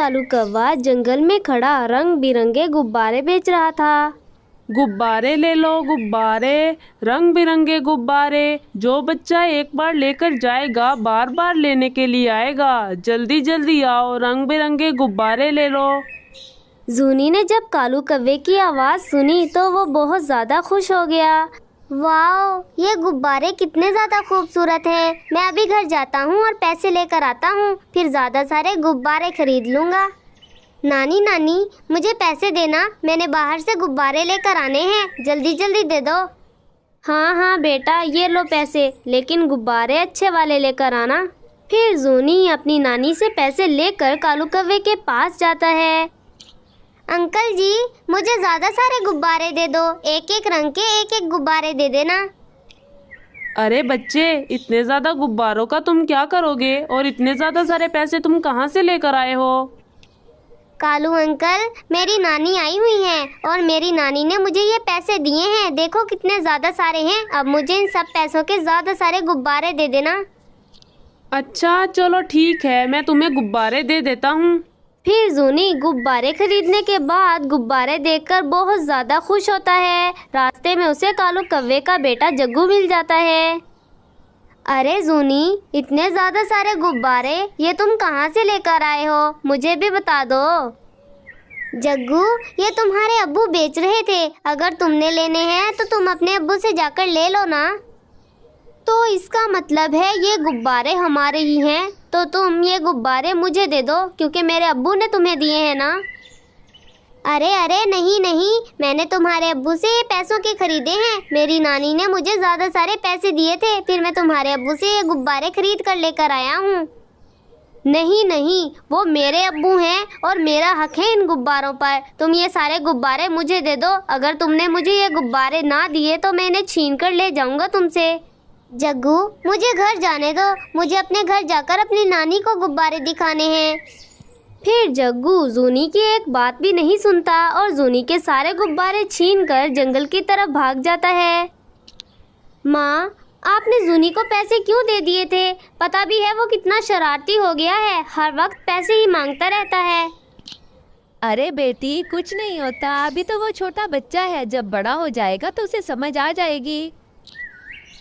कालू कौवा जंगल में खड़ा रंग बिरंगे गुब्बारे बेच रहा था। गुब्बारे ले लो गुब्बारे, रंग बिरंगे गुब्बारे। जो बच्चा एक बार लेकर जाएगा बार बार लेने के लिए आएगा। जल्दी जल्दी आओ, रंग बिरंगे गुब्बारे ले लो। जूनी ने जब कालू कौवे की आवाज़ सुनी तो वो बहुत ज़्यादा खुश हो गया। वाओ, ये गुब्बारे कितने ज़्यादा खूबसूरत हैं। मैं अभी घर जाता हूँ और पैसे लेकर आता हूँ, फिर ज़्यादा सारे गुब्बारे खरीद लूँगा। नानी नानी, मुझे पैसे देना, मैंने बाहर से गुब्बारे लेकर आने हैं, जल्दी जल्दी दे दो। हाँ हाँ बेटा, ये लो पैसे, लेकिन गुब्बारे अच्छे वाले लेकर आना। फिर जूनी अपनी नानी से पैसे लेकर कालू कौवे के पास जाता है। अंकल जी, मुझे ज़्यादा सारे गुब्बारे दे दो, एक एक रंग के एक एक गुब्बारे दे देना। अरे बच्चे, इतने ज़्यादा गुब्बारों का तुम क्या करोगे और इतने ज़्यादा सारे पैसे तुम कहाँ से लेकर आए हो? कालू अंकल, मेरी नानी आई हुई है और मेरी नानी ने मुझे ये पैसे दिए हैं। देखो कितने ज़्यादा सारे हैं। अब मुझे इन सब पैसों के ज़्यादा सारे गुब्बारे दे देना। अच्छा चलो ठीक है, मैं तुम्हें गुब्बारे दे देता हूँ। फिर जूनी गुब्बारे खरीदने के बाद गुब्बारे देखकर बहुत ज़्यादा खुश होता है। रास्ते में उसे कालू कौवे का बेटा जग्गू मिल जाता है। अरे जूनी, इतने ज़्यादा सारे गुब्बारे ये तुम कहाँ से लेकर आए हो? मुझे भी बता दो। जग्गू, ये तुम्हारे अब्बू बेच रहे थे। अगर तुमने लेने हैं तो तुम अपने अब्बू से जाकर ले लो ना। तो इसका मतलब है ये गुब्बारे हमारे ही हैं, तो तुम ये गुब्बारे मुझे दे दो क्योंकि मेरे अब्बू ने तुम्हें दिए हैं ना। अरे अरे नहीं नहीं, मैंने तुम्हारे अब्बू से ये पैसों के खरीदे हैं। मेरी नानी ने मुझे ज़्यादा सारे पैसे दिए थे, फिर मैं तुम्हारे अब्बू से ये गुब्बारे खरीद कर लेकर आया हूँ। नहीं नहीं, वो मेरे अब्बू हैं और मेरा हक है इन गुब्बारों पर। तुम ये सारे गुब्बारे मुझे दे दो। अगर तुमने मुझे ये गुब्बारे ना दिए तो मैं इन्हें छीन कर ले जाऊँगा तुमसे। जग्गू, मुझे घर जाने दो, मुझे अपने घर जाकर अपनी नानी को गुब्बारे दिखाने हैं। फिर जग्गू जूनी की एक बात भी नहीं सुनता और जूनी के सारे गुब्बारे छीनकर जंगल की तरफ भाग जाता है। माँ, आपने जूनी को पैसे क्यों दे दिए थे? पता भी है वो कितना शरारती हो गया है, हर वक्त पैसे ही मांगता रहता है। अरे बेटी, कुछ नहीं होता, अभी तो वो छोटा बच्चा है, जब बड़ा हो जाएगा तो उसे समझ आ जाएगी।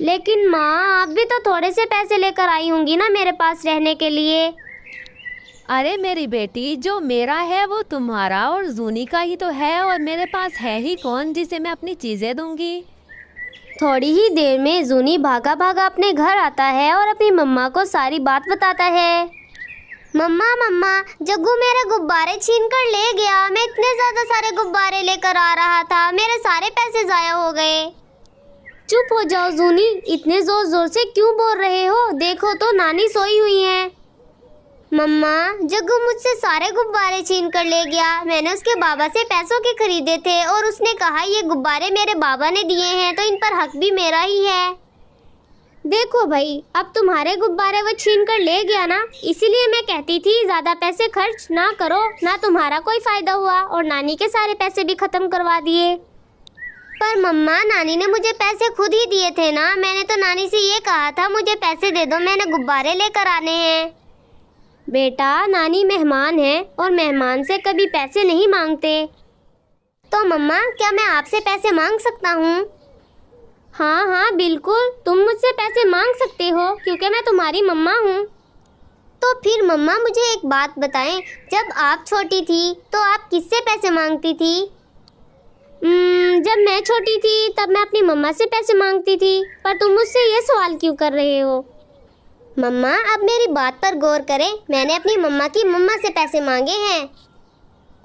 लेकिन माँ, आप भी तो थोड़े से पैसे लेकर आई होंगी ना मेरे पास रहने के लिए। अरे मेरी बेटी, जो मेरा है वो तुम्हारा और जूनी का ही तो है, और मेरे पास है ही कौन जिसे मैं अपनी चीज़ें दूंगी। थोड़ी ही देर में जूनी भागा भागा अपने घर आता है और अपनी मम्मा को सारी बात बताता है। मम्मा मम्मा, जग्गू मेरे गुब्बारे छीन कर ले गया। मैं इतने ज़्यादा सारे गुब्बारे लेकर आ रहा था, मेरे सारे पैसे ज़ाया हो गए। चुप हो जाओ जूनी, इतने जोर जोर से क्यों बोल रहे हो? देखो तो नानी सोई हुई है। मम्मा, जग्गू मुझसे सारे गुब्बारे छीन कर ले गया। मैंने उसके बाबा से पैसों के खरीदे थे और उसने कहा ये गुब्बारे मेरे बाबा ने दिए हैं तो इन पर हक भी मेरा ही है। देखो भाई, अब तुम्हारे गुब्बारे वो छीन कर ले गया ना, इसीलिए मैं कहती थी ज़्यादा पैसे खर्च ना करो, ना तुम्हारा कोई फ़ायदा हुआ और नानी के सारे पैसे भी ख़त्म करवा दिए। पर मम्मा, नानी ने मुझे पैसे खुद ही दिए थे ना। मैंने तो नानी से ये कहा था मुझे पैसे दे दो, मैंने गुब्बारे लेकर आने हैं। बेटा, नानी मेहमान है और मेहमान से कभी पैसे नहीं मांगते। तो मम्मा, क्या मैं आपसे पैसे मांग सकता हूँ? हाँ हाँ बिल्कुल, तुम मुझसे पैसे मांग सकते हो क्योंकि मैं तुम्हारी मम्मा हूँ। तो फिर मम्मा मुझे एक बात बताएं, जब आप छोटी थी तो आप किससे पैसे मांगती थी? जब मैं छोटी थी तब मैं अपनी मम्मा से पैसे मांगती थी। पर तुम मुझसे ये सवाल क्यों कर रहे हो? मम्मा, अब मेरी बात पर गौर करें, मैंने अपनी मम्मा की मम्मा से पैसे मांगे हैं।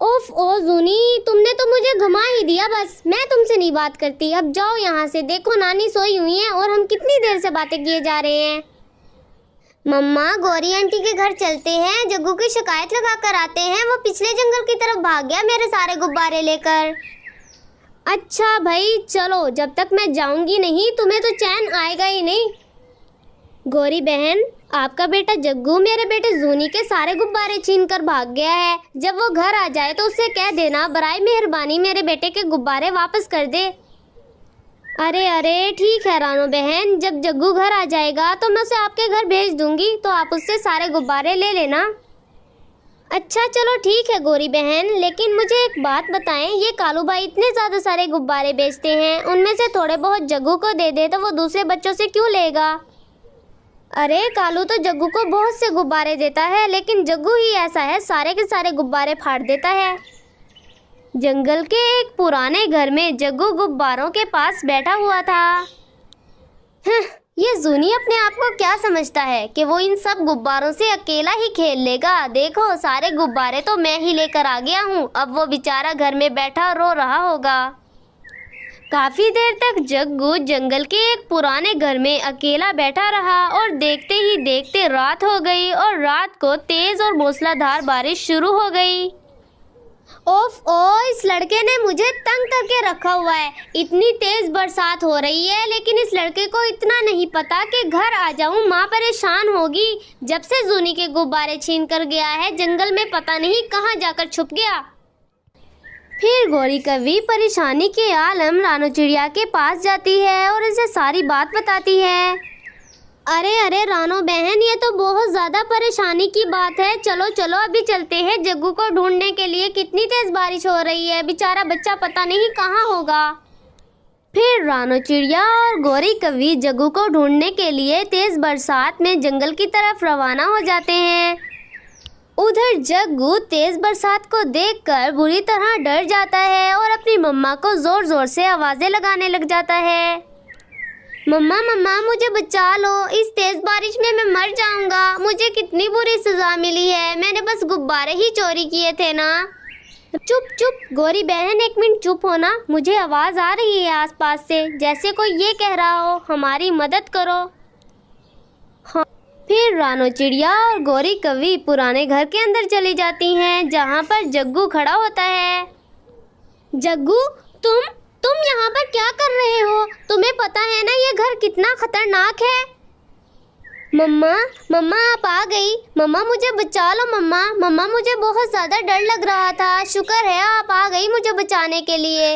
ओफ ओ जूनी, तुमने तो मुझे घुमा ही दिया। बस मैं तुमसे नहीं बात करती, अब जाओ यहाँ से। देखो नानी सोई हुई है और हम कितनी देर से बातें किए जा रहे हैं। मम्मा, गौरी आंटी के घर चलते हैं, जग्गू की शिकायत लगा कर आते हैं। वो पिछले जंगल की तरफ भाग गया मेरे सारे गुब्बारे लेकर। अच्छा भाई चलो, जब तक मैं जाऊंगी नहीं तुम्हें तो चैन आएगा ही नहीं। गौरी बहन, आपका बेटा जग्गू मेरे बेटे जूनी के सारे गुब्बारे छीन कर भाग गया है। जब वो घर आ जाए तो उससे कह देना बराए मेहरबानी मेरे बेटे के गुब्बारे वापस कर दे। अरे अरे ठीक है रानो बहन, जब जग्गू घर आ जाएगा तो मैं उसे आपके घर भेज दूंगी, तो आप उससे सारे गुब्बारे ले लेना। अच्छा चलो ठीक है गोरी बहन, लेकिन मुझे एक बात बताएं, ये कालू भाई इतने ज़्यादा सारे गुब्बारे बेचते हैं, उनमें से थोड़े बहुत जग्गू को दे दे तो वो दूसरे बच्चों से क्यों लेगा? अरे कालू तो जग्गू को बहुत से गुब्बारे देता है, लेकिन जग्गू ही ऐसा है, सारे के सारे गुब्बारे फाड़ देता है। जंगल के एक पुराने घर में जग्गू गुब्बारों के पास बैठा हुआ था। ये जूनी अपने आप को क्या समझता है कि वो इन सब गुब्बारों से अकेला ही खेल लेगा। देखो सारे गुब्बारे तो मैं ही लेकर आ गया हूँ। अब वो बेचारा घर में बैठा रो रहा होगा। काफी देर तक जग्गू जंगल के एक पुराने घर में अकेला बैठा रहा और देखते ही देखते रात हो गई और रात को तेज और मूसलाधार बारिश शुरू हो गई। ओफ ओ, इस लड़के ने मुझे तंग करके रखा हुआ है। इतनी तेज बरसात हो रही है, लेकिन इस लड़के को इतना नहीं पता कि घर आ जाऊं माँ परेशान होगी। जब से जूनी के गुब्बारे छीन कर गया है, जंगल में पता नहीं कहाँ जाकर छुप गया। फिर गौरी कवि परेशानी के आलम रानो चिड़िया के पास जाती है और इसे सारी बात बताती है। अरे अरे रानो बहन, ये तो बहुत ज़्यादा परेशानी की बात है। चलो चलो अभी चलते हैं जग्गू को ढूंढने के लिए। कितनी तेज़ बारिश हो रही है, बेचारा बच्चा पता नहीं कहाँ होगा। फिर रानो चिड़िया और गौरी कवि जग्गू को ढूंढने के लिए तेज़ बरसात में जंगल की तरफ रवाना हो जाते हैं। उधर जग्गू तेज़ बरसात को देखकर बुरी तरह डर जाता है और अपनी मम्मा को ज़ोर ज़ोर से आवाज़ें लगाने लग जाता है। मम्मा मम्मा मुझे बचा लो, इस तेज बारिश में मैं मर जाऊंगा। मुझे कितनी बुरी सजा मिली है, मैंने बस गुब्बारे ही चोरी किए थे ना। चुप चुप गौरी बहन, एक मिनट चुप होना। मुझे आवाज़ आ रही है आसपास से, जैसे कोई ये कह रहा हो हमारी मदद करो। हाँ। फिर रानो चिड़िया और गौरी कवि पुराने घर के अंदर चली जाती हैं, जहाँ पर जग्गू खड़ा होता है। जग्गू तुम यहाँ पर क्या कर रहे हो? तुम्हें पता है ना ये घर कितना खतरनाक है। मम्मा आप आ गई। मम्मा मुझे बचा लो। मम्मा मुझे बहुत ज़्यादा डर लग रहा था। शुक्र है आप आ गई मुझे बचाने के लिए।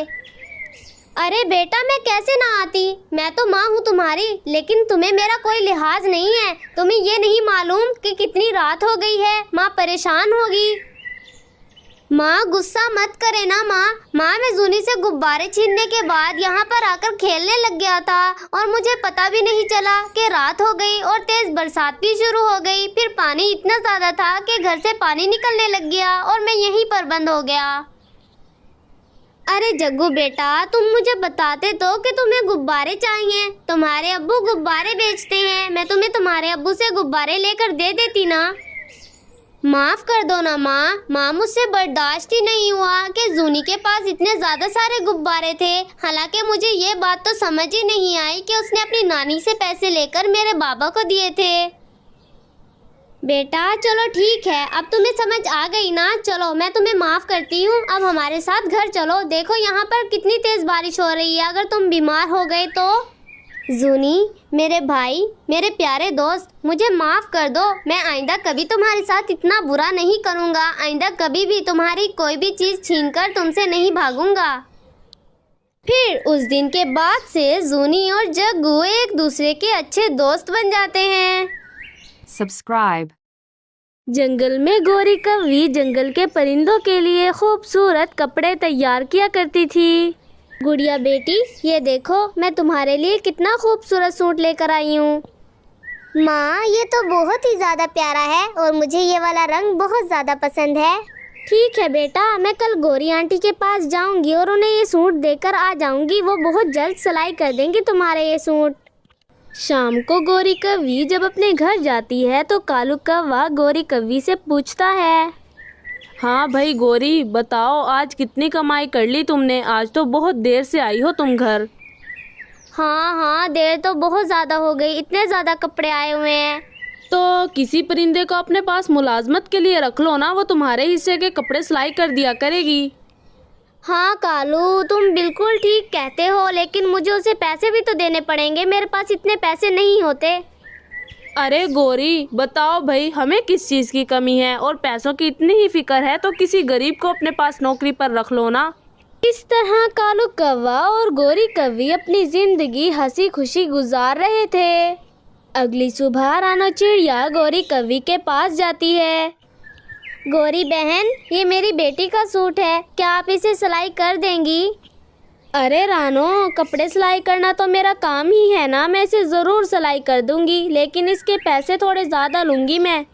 अरे बेटा मैं कैसे ना आती, मैं तो माँ हूँ तुम्हारी, लेकिन तुम्हें मेरा कोई लिहाज नहीं है। तुम्हें ये नहीं मालूम कि कितनी रात हो गई है, माँ परेशान होगी। माँ गुस्सा मत करे ना माँ मैं जूनी से गुब्बारे छीनने के बाद यहाँ पर आकर खेलने लग गया था और मुझे पता भी नहीं चला कि रात हो गई और तेज बरसात भी शुरू हो गई। फिर पानी इतना ज़्यादा था कि घर से पानी निकलने लग गया और मैं यहीं पर बंद हो गया। अरे जग्गू बेटा, तुम मुझे बताते तो कि तुम्हें गुब्बारे चाहिए। तुम्हारे अब्बू गुब्बारे बेचते हैं, मैं तुम्हें तुम्हारे अब्बू से गुब्बारे लेकर दे देती ना। माफ़ कर दो ना माँ मुझसे बर्दाश्त ही नहीं हुआ कि जूनी के पास इतने ज़्यादा सारे गुब्बारे थे। हालांकि मुझे ये बात तो समझ ही नहीं आई कि उसने अपनी नानी से पैसे लेकर मेरे बाबा को दिए थे। बेटा चलो ठीक है, अब तुम्हें समझ आ गई ना। चलो मैं तुम्हें माफ़ करती हूँ, अब हमारे साथ घर चलो। देखो यहाँ पर कितनी तेज़ बारिश हो रही है, अगर तुम बीमार हो गए तो। जूनी मेरे भाई, मेरे प्यारे दोस्त, मुझे माफ़ कर दो। मैं आइंदा कभी तुम्हारे साथ इतना बुरा नहीं करूँगा। आइंदा कभी भी तुम्हारी कोई भी चीज़ छीनकर तुमसे नहीं भागूंगा। फिर उस दिन के बाद से जूनी और जग्गू एक दूसरे के अच्छे दोस्त बन जाते हैं। Subscribe. जंगल में गौरी कवि जंगल के परिंदों के लिए खूबसूरत कपड़े तैयार किया करती थी। गुड़िया बेटी, ये देखो मैं तुम्हारे लिए कितना खूबसूरत सूट लेकर आई हूँ। माँ ये तो बहुत ही ज़्यादा प्यारा है और मुझे ये वाला रंग बहुत ज़्यादा पसंद है। ठीक है बेटा, मैं कल गौरी आंटी के पास जाऊँगी और उन्हें ये सूट देकर आ जाऊँगी। वो बहुत जल्द सिलाई कर देंगी तुम्हारे ये सूट। शाम को गौरी कवि जब अपने घर जाती है तो कालू कौवा गौरी कवि से पूछता है। हाँ भाई गौरी, बताओ आज कितनी कमाई कर ली तुमने? आज तो बहुत देर से आई हो तुम घर। हाँ देर तो बहुत ज़्यादा हो गई, इतने ज़्यादा कपड़े आए हुए हैं। तो किसी परिंदे को अपने पास मुलाजमत के लिए रख लो ना, वो तुम्हारे हिस्से के कपड़े सिलाई कर दिया करेगी। हाँ कालू, तुम बिल्कुल ठीक कहते हो, लेकिन मुझे उसे पैसे भी तो देने पड़ेंगे। मेरे पास इतने पैसे नहीं होते। अरे गौरी बताओ भाई, हमें किस चीज़ की कमी है? और पैसों की इतनी ही फिक्र है तो किसी गरीब को अपने पास नौकरी पर रख लो ना। इस तरह कालू कौवा और गौरी कवि अपनी जिंदगी हंसी खुशी गुजार रहे थे। अगली सुबह रानो चिड़िया गौरी कवि के पास जाती है। गौरी बहन, ये मेरी बेटी का सूट है, क्या आप इसे सिलाई कर देंगी? अरे रानो, कपड़े सिलाई करना तो मेरा काम ही है ना, मैं इसे ज़रूर सिलाई कर दूंगी, लेकिन इसके पैसे थोड़े ज़्यादा लूँगी मैं।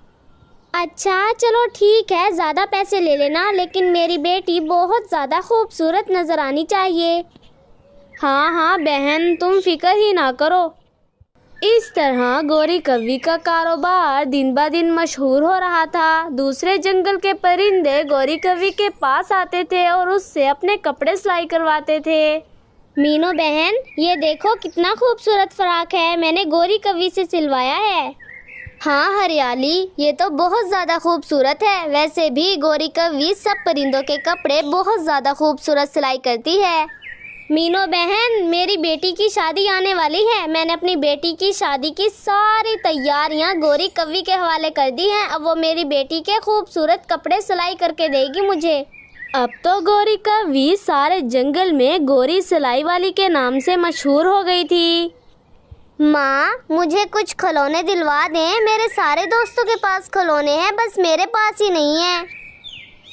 अच्छा चलो ठीक है, ज़्यादा पैसे ले लेना, लेकिन मेरी बेटी बहुत ज़्यादा खूबसूरत नज़र आनी चाहिए। हाँ हाँ बहन, तुम फिक्र ही ना करो। इस तरह गौरी कव्वी का कारोबार दिन ब दिन मशहूर हो रहा था। दूसरे जंगल के परिंदे गौरी कव्वी के पास आते थे और उससे अपने कपड़े सिलाई करवाते थे। मीनू बहन, ये देखो कितना खूबसूरत फ्रॉक है, मैंने गौरी कव्वी से सिलवाया है। हाँ हरियाली, ये तो बहुत ज़्यादा खूबसूरत है। वैसे भी गौरी कव्वी सब परिंदों के कपड़े बहुत ज़्यादा खूबसूरत सिलाई करती है। मीनू बहन, मेरी बेटी की शादी आने वाली है, मैंने अपनी बेटी की शादी की सारी तैयारियां गौरी कव्वी के हवाले कर दी हैं। अब वो मेरी बेटी के खूबसूरत कपड़े सिलाई करके देगी मुझे। अब तो गौरी कव्वी सारे जंगल में गौरी सिलाई वाली के नाम से मशहूर हो गई थी। माँ, मुझे कुछ खिलौने दिलवा दें, मेरे सारे दोस्तों के पास खिलौने हैं, बस मेरे पास ही नहीं है।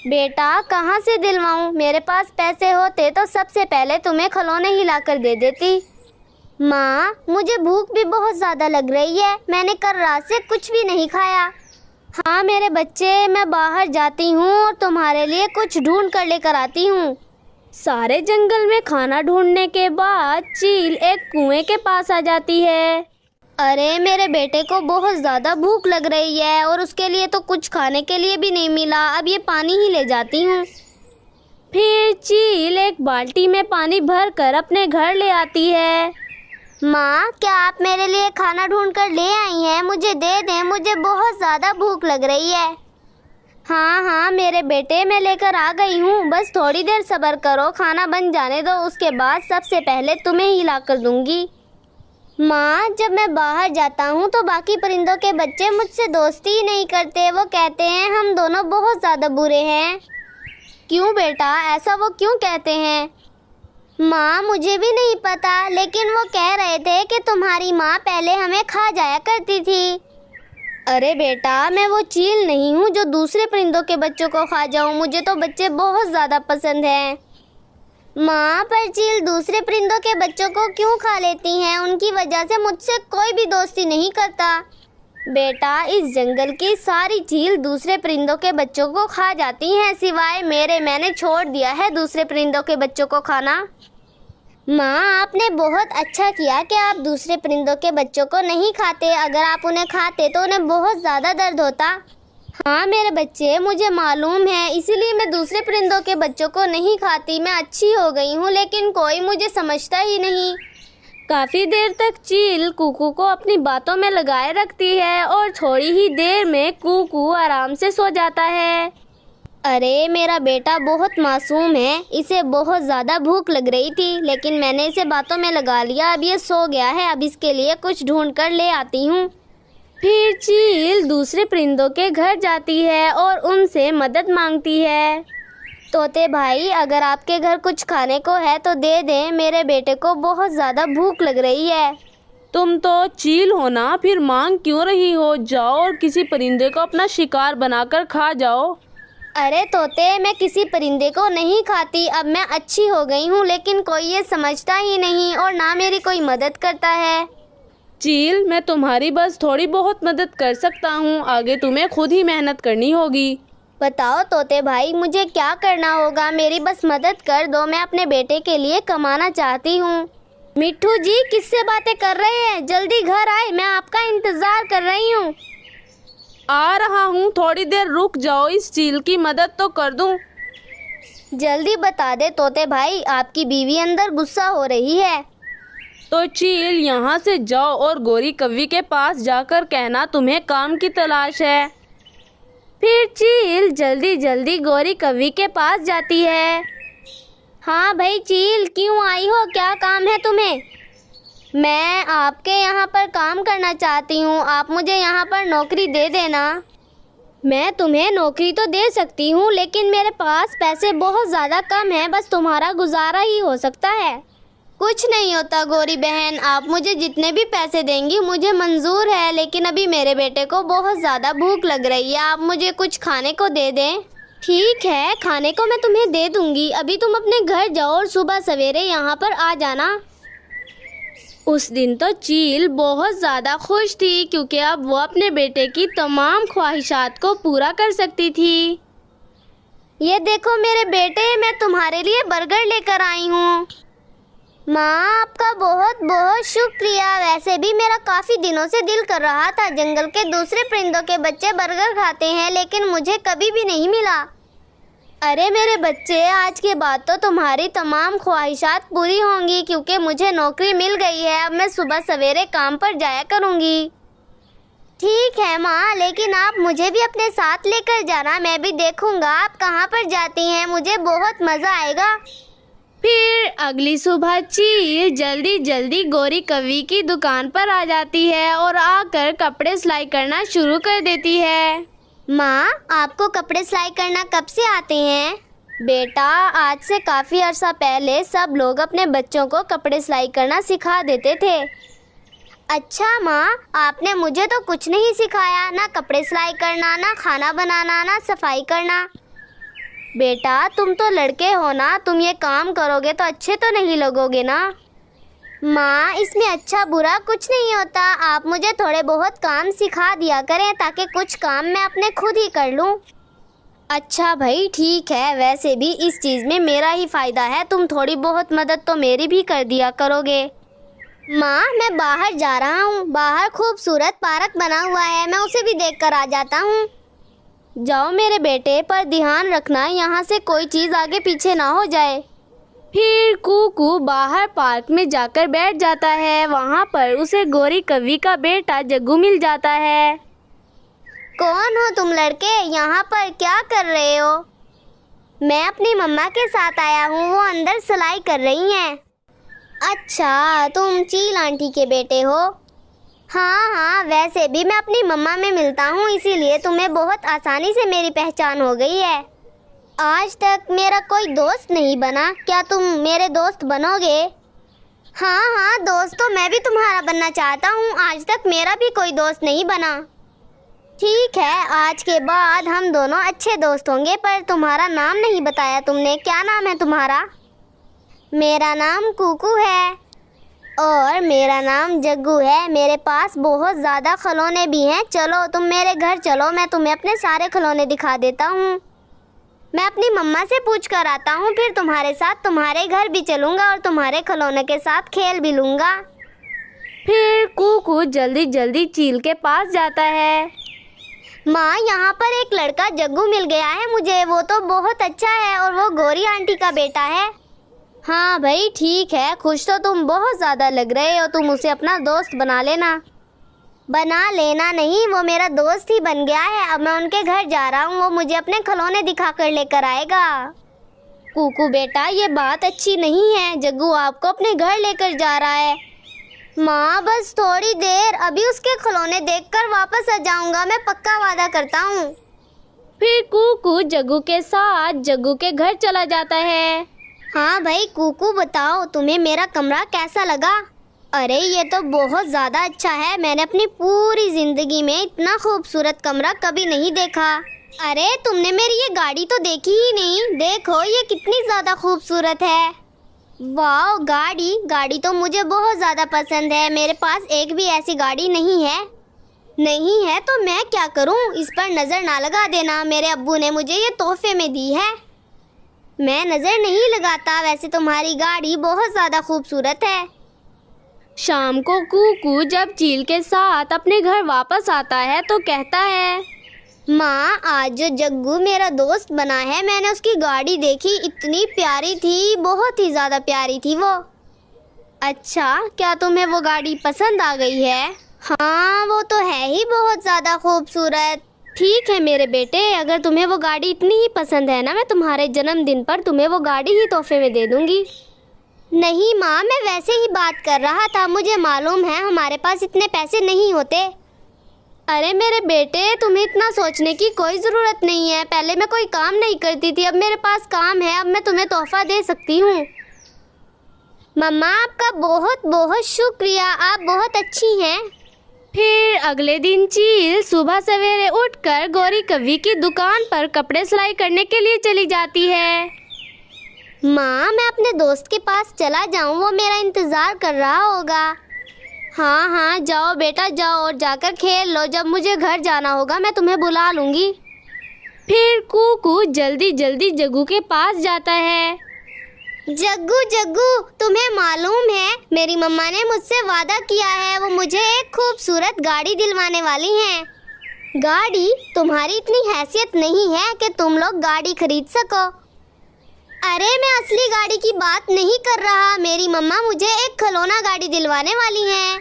बेटा, कहाँ से दिलवाऊं? मेरे पास पैसे होते तो सबसे पहले तुम्हें खिलौने ही ला कर दे देती। माँ, मुझे भूख भी बहुत ज़्यादा लग रही है, मैंने कल रात से कुछ भी नहीं खाया। हाँ मेरे बच्चे, मैं बाहर जाती हूँ और तुम्हारे लिए कुछ ढूंढ कर लेकर आती हूँ। सारे जंगल में खाना ढूंढने के बाद चील एक कुएं के पास आ जाती है। अरे मेरे बेटे को बहुत ज़्यादा भूख लग रही है और उसके लिए तो कुछ खाने के लिए भी नहीं मिला, अब ये पानी ही ले जाती हूँ। फिर चील एक बाल्टी में पानी भर कर अपने घर ले आती है। माँ, क्या आप मेरे लिए खाना ढूंढ कर ले आई हैं? मुझे दे दें, मुझे बहुत ज़्यादा भूख लग रही है। हाँ हाँ मेरे बेटे, मैं लेकर आ गई हूँ, बस थोड़ी देर सब्र करो, खाना बन जाने दो, उसके बाद सबसे पहले तुम्हें ही ला कर दूँगी। माँ, जब मैं बाहर जाता हूँ तो बाकी परिंदों के बच्चे मुझसे दोस्ती ही नहीं करते, वो कहते हैं हम दोनों बहुत ज़्यादा बुरे हैं। क्यों बेटा, ऐसा वो क्यों कहते हैं? माँ, मुझे भी नहीं पता, लेकिन वो कह रहे थे कि तुम्हारी माँ पहले हमें खा जाया करती थी। अरे बेटा, मैं वो चील नहीं हूँ जो दूसरे परिंदों के बच्चों को खा जाऊँ, मुझे तो बच्चे बहुत ज़्यादा पसंद हैं। माँ, पर चील दूसरे परिंदों के बच्चों को क्यों खा लेती हैं? उनकी वजह से मुझसे कोई भी दोस्ती नहीं करता। बेटा, इस जंगल की सारी चील दूसरे परिंदों के बच्चों को खा जाती हैं, सिवाय मेरे, मैंने छोड़ दिया है दूसरे परिंदों के बच्चों को खाना। माँ, आपने बहुत अच्छा किया कि आप दूसरे परिंदों के बच्चों को नहीं खाते, अगर आप उन्हें खाते तो उन्हें बहुत ज़्यादा दर्द होता। हाँ मेरे बच्चे, मुझे मालूम है, इसीलिए मैं दूसरे परिंदों के बच्चों को नहीं खाती, मैं अच्छी हो गई हूँ, लेकिन कोई मुझे समझता ही नहीं। काफ़ी देर तक चील कुकू को अपनी बातों में लगाए रखती है और थोड़ी ही देर में कुकू आराम से सो जाता है। अरे मेरा बेटा बहुत मासूम है, इसे बहुत ज़्यादा भूख लग रही थी, लेकिन मैंने इसे बातों में लगा लिया, अब ये सो गया है, अब इसके लिए कुछ ढूंढ कर ले आती हूँ। फिर चील दूसरे परिंदों के घर जाती है और उनसे मदद मांगती है। तोते भाई, अगर आपके घर कुछ खाने को है तो दे दें, मेरे बेटे को बहुत ज़्यादा भूख लग रही है। तुम तो चील हो ना, फिर मांग क्यों रही हो? जाओ और किसी परिंदे को अपना शिकार बनाकर खा जाओ। अरे तोते, मैं किसी परिंदे को नहीं खाती, अब मैं अच्छी हो गई हूँ, लेकिन कोई ये समझता ही नहीं और ना मेरी कोई मदद करता है। चील, मैं तुम्हारी बस थोड़ी बहुत मदद कर सकता हूँ, आगे तुम्हें खुद ही मेहनत करनी होगी। बताओ तोते भाई, मुझे क्या करना होगा? मेरी बस मदद कर दो, मैं अपने बेटे के लिए कमाना चाहती हूँ। मिट्ठू जी, किससे बातें कर रहे हैं? जल्दी घर आए, मैं आपका इंतज़ार कर रही हूँ। आ रहा हूँ, थोड़ी देर रुक जाओ, इस चील की मदद तो कर दूँ। जल्दी बता दे तोते भाई, आपकी बीवी अंदर गुस्सा हो रही है। तो चील, यहाँ से जाओ और गौरी कव्वी के पास जाकर कहना तुम्हें काम की तलाश है। फिर चील जल्दी जल्दी गौरी कव्वी के पास जाती है। हाँ भाई चील, क्यों आई हो? क्या काम है तुम्हें? मैं आपके यहाँ पर काम करना चाहती हूँ, आप मुझे यहाँ पर नौकरी दे देना। मैं तुम्हें नौकरी तो दे सकती हूँ, लेकिन मेरे पास पैसे बहुत ज़्यादा कम हैं, बस तुम्हारा गुजारा ही हो सकता है। कुछ नहीं होता गौरी बहन, आप मुझे जितने भी पैसे देंगी मुझे मंजूर है, लेकिन अभी मेरे बेटे को बहुत ज़्यादा भूख लग रही है, आप मुझे कुछ खाने को दे दें। ठीक है, खाने को मैं तुम्हें दे दूंगी, अभी तुम अपने घर जाओ और सुबह सवेरे यहाँ पर आ जाना। उस दिन तो चील बहुत ज़्यादा खुश थी क्योंकि अब वो अपने बेटे की तमाम ख्वाहिशात को पूरा कर सकती थी। ये देखो मेरे बेटे, मैं तुम्हारे लिए बर्गर लेकर आई हूँ। माँ, आपका बहुत बहुत शुक्रिया। वैसे भी मेरा काफ़ी दिनों से दिल कर रहा था, जंगल के दूसरे परिंदों के बच्चे बर्गर खाते हैं लेकिन मुझे कभी भी नहीं मिला। अरे मेरे बच्चे, आज के बाद तो तुम्हारी तमाम ख्वाहिशात पूरी होंगी क्योंकि मुझे नौकरी मिल गई है। अब मैं सुबह सवेरे काम पर जाया करूँगी। ठीक है माँ, लेकिन आप मुझे भी अपने साथ लेकर जाना, मैं भी देखूँगा आप कहाँ पर जाती हैं, मुझे बहुत मज़ा आएगा। फिर अगली सुबह चील जल्दी जल्दी गौरी कवि की दुकान पर आ जाती है और आकर कपड़े सिलाई करना शुरू कर देती है। माँ, आपको कपड़े सिलाई करना कब से आते हैं? बेटा, आज से काफ़ी अर्सा पहले सब लोग अपने बच्चों को कपड़े सिलाई करना सिखा देते थे। अच्छा माँ, आपने मुझे तो कुछ नहीं सिखाया, ना कपड़े सिलाई करना, ना खाना बनाना, ना सफाई करना। बेटा, तुम तो लड़के हो ना, तुम ये काम करोगे तो अच्छे तो नहीं लगोगे ना। माँ, इसमें अच्छा बुरा कुछ नहीं होता, आप मुझे थोड़े बहुत काम सिखा दिया करें ताकि कुछ काम मैं अपने खुद ही कर लूँ। अच्छा भाई, ठीक है, वैसे भी इस चीज़ में मेरा ही फ़ायदा है, तुम थोड़ी बहुत मदद तो मेरी भी कर दिया करोगे। माँ, मैं बाहर जा रहा हूँ, बाहर खूबसूरत पार्क बना हुआ है, मैं उसे भी देख कर आ जाता हूँ। जाओ मेरे बेटे, पर ध्यान रखना यहाँ से कोई चीज़ आगे पीछे ना हो जाए। फिर कूकू बाहर पार्क में जाकर बैठ जाता है। वहाँ पर उसे गौरी कवि का बेटा जग्गू मिल जाता है। कौन हो तुम लड़के, यहाँ पर क्या कर रहे हो? मैं अपनी मम्मा के साथ आया हूँ, वो अंदर सिलाई कर रही हैं। अच्छा, तुम चील आंटी के बेटे हो? हाँ हाँ, वैसे भी मैं अपनी मम्मा में मिलता हूँ, इसीलिए तुम्हें बहुत आसानी से मेरी पहचान हो गई है। आज तक मेरा कोई दोस्त नहीं बना, क्या तुम मेरे दोस्त बनोगे? हाँ हाँ, दोस्त तो मैं भी तुम्हारा बनना चाहता हूँ, आज तक मेरा भी कोई दोस्त नहीं बना। ठीक है, आज के बाद हम दोनों अच्छे दोस्त होंगे, पर तुम्हारा नाम नहीं बताया तुमने, क्या नाम है तुम्हारा? मेरा नाम कूकू है और मेरा नाम जग्गू है। मेरे पास बहुत ज़्यादा खिलौने भी हैं, चलो तुम मेरे घर चलो, मैं तुम्हें अपने सारे खिलौने दिखा देता हूँ। मैं अपनी मम्मा से पूछ कर आता हूँ, फिर तुम्हारे साथ तुम्हारे घर भी चलूँगा और तुम्हारे खिलौने के साथ खेल भी लूँगा। फिर कूकू जल्दी जल्दी चील के पास जाता है। माँ, यहाँ पर एक लड़का जग्गू मिल गया है मुझे, वो तो बहुत अच्छा है और वो गौरी आंटी का बेटा है। हाँ भाई, ठीक है, खुश तो तुम बहुत ज़्यादा लग रहे हो, तुम उसे अपना दोस्त बना लेना। बना लेना नहीं, वो मेरा दोस्त ही बन गया है। अब मैं उनके घर जा रहा हूँ, वो मुझे अपने खिलौने दिखा कर लेकर आएगा। कूकू बेटा, ये बात अच्छी नहीं है, जग्गू आपको अपने घर लेकर जा रहा है। माँ, बस थोड़ी देर, अभी उसके खिलौने देखकर वापस आ जाऊँगा, मैं पक्का वादा करता हूँ। फिर कूकू जग्गू के साथ जग्गू के घर चला जाता है। हाँ भाई कूकू, बताओ तुम्हें मेरा कमरा कैसा लगा? अरे ये तो बहुत ज़्यादा अच्छा है, मैंने अपनी पूरी ज़िंदगी में इतना खूबसूरत कमरा कभी नहीं देखा। अरे तुमने मेरी ये गाड़ी तो देखी ही नहीं, देखो ये कितनी ज़्यादा खूबसूरत है। वाह, गाड़ी तो मुझे बहुत ज़्यादा पसंद है, मेरे पास एक भी ऐसी गाड़ी नहीं है। नहीं है तो मैं क्या करूं, इस पर नज़र ना लगा देना, मेरे अब्बू ने मुझे ये तोहफे में दी है। मैं नज़र नहीं लगाता, वैसे तुम्हारी गाड़ी बहुत ज़्यादा खूबसूरत है। शाम को कूकू जब चील के साथ अपने घर वापस आता है तो कहता है, माँ, आज जो जग्गू मेरा दोस्त बना है, मैंने उसकी गाड़ी देखी, इतनी प्यारी थी, बहुत ही ज़्यादा प्यारी थी वो। अच्छा, क्या तुम्हें वो गाड़ी पसंद आ गई है? हाँ, वो तो है ही बहुत ज़्यादा खूबसूरत। ठीक है मेरे बेटे, अगर तुम्हें वो गाड़ी इतनी ही पसंद है ना, मैं तुम्हारे जन्मदिन पर तुम्हें वो गाड़ी ही तोहफे में दे दूँगी। नहीं माँ, मैं वैसे ही बात कर रहा था, मुझे मालूम है हमारे पास इतने पैसे नहीं होते। अरे मेरे बेटे, तुम्हें इतना सोचने की कोई ज़रूरत नहीं है, पहले मैं कोई काम नहीं करती थी, अब मेरे पास काम है, अब मैं तुम्हें तोहफा दे सकती हूँ। मम्मा आपका बहुत बहुत शुक्रिया, आप बहुत अच्छी हैं। फिर अगले दिन चील सुबह सवेरे उठकर गौरी कव्वी की दुकान पर कपड़े सिलाई करने के लिए चली जाती है। माँ मैं अपने दोस्त के पास चला जाऊँ, वो मेरा इंतज़ार कर रहा होगा। हाँ हाँ जाओ बेटा जाओ और जाकर खेल लो, जब मुझे घर जाना होगा मैं तुम्हें बुला लूँगी। फिर कूकू जल्दी जल्दी जग्गू के पास जाता है। जग्गू जग्गू तुम्हें मालूम है मेरी मम्मा ने मुझसे वादा किया है, वो मुझे एक खूबसूरत गाड़ी दिलवाने वाली हैं। गाड़ी? तुम्हारी इतनी हैसियत नहीं है कि तुम लोग गाड़ी खरीद सको। अरे मैं असली गाड़ी की बात नहीं कर रहा, मेरी मम्मा मुझे एक खिलौना गाड़ी दिलवाने वाली हैं।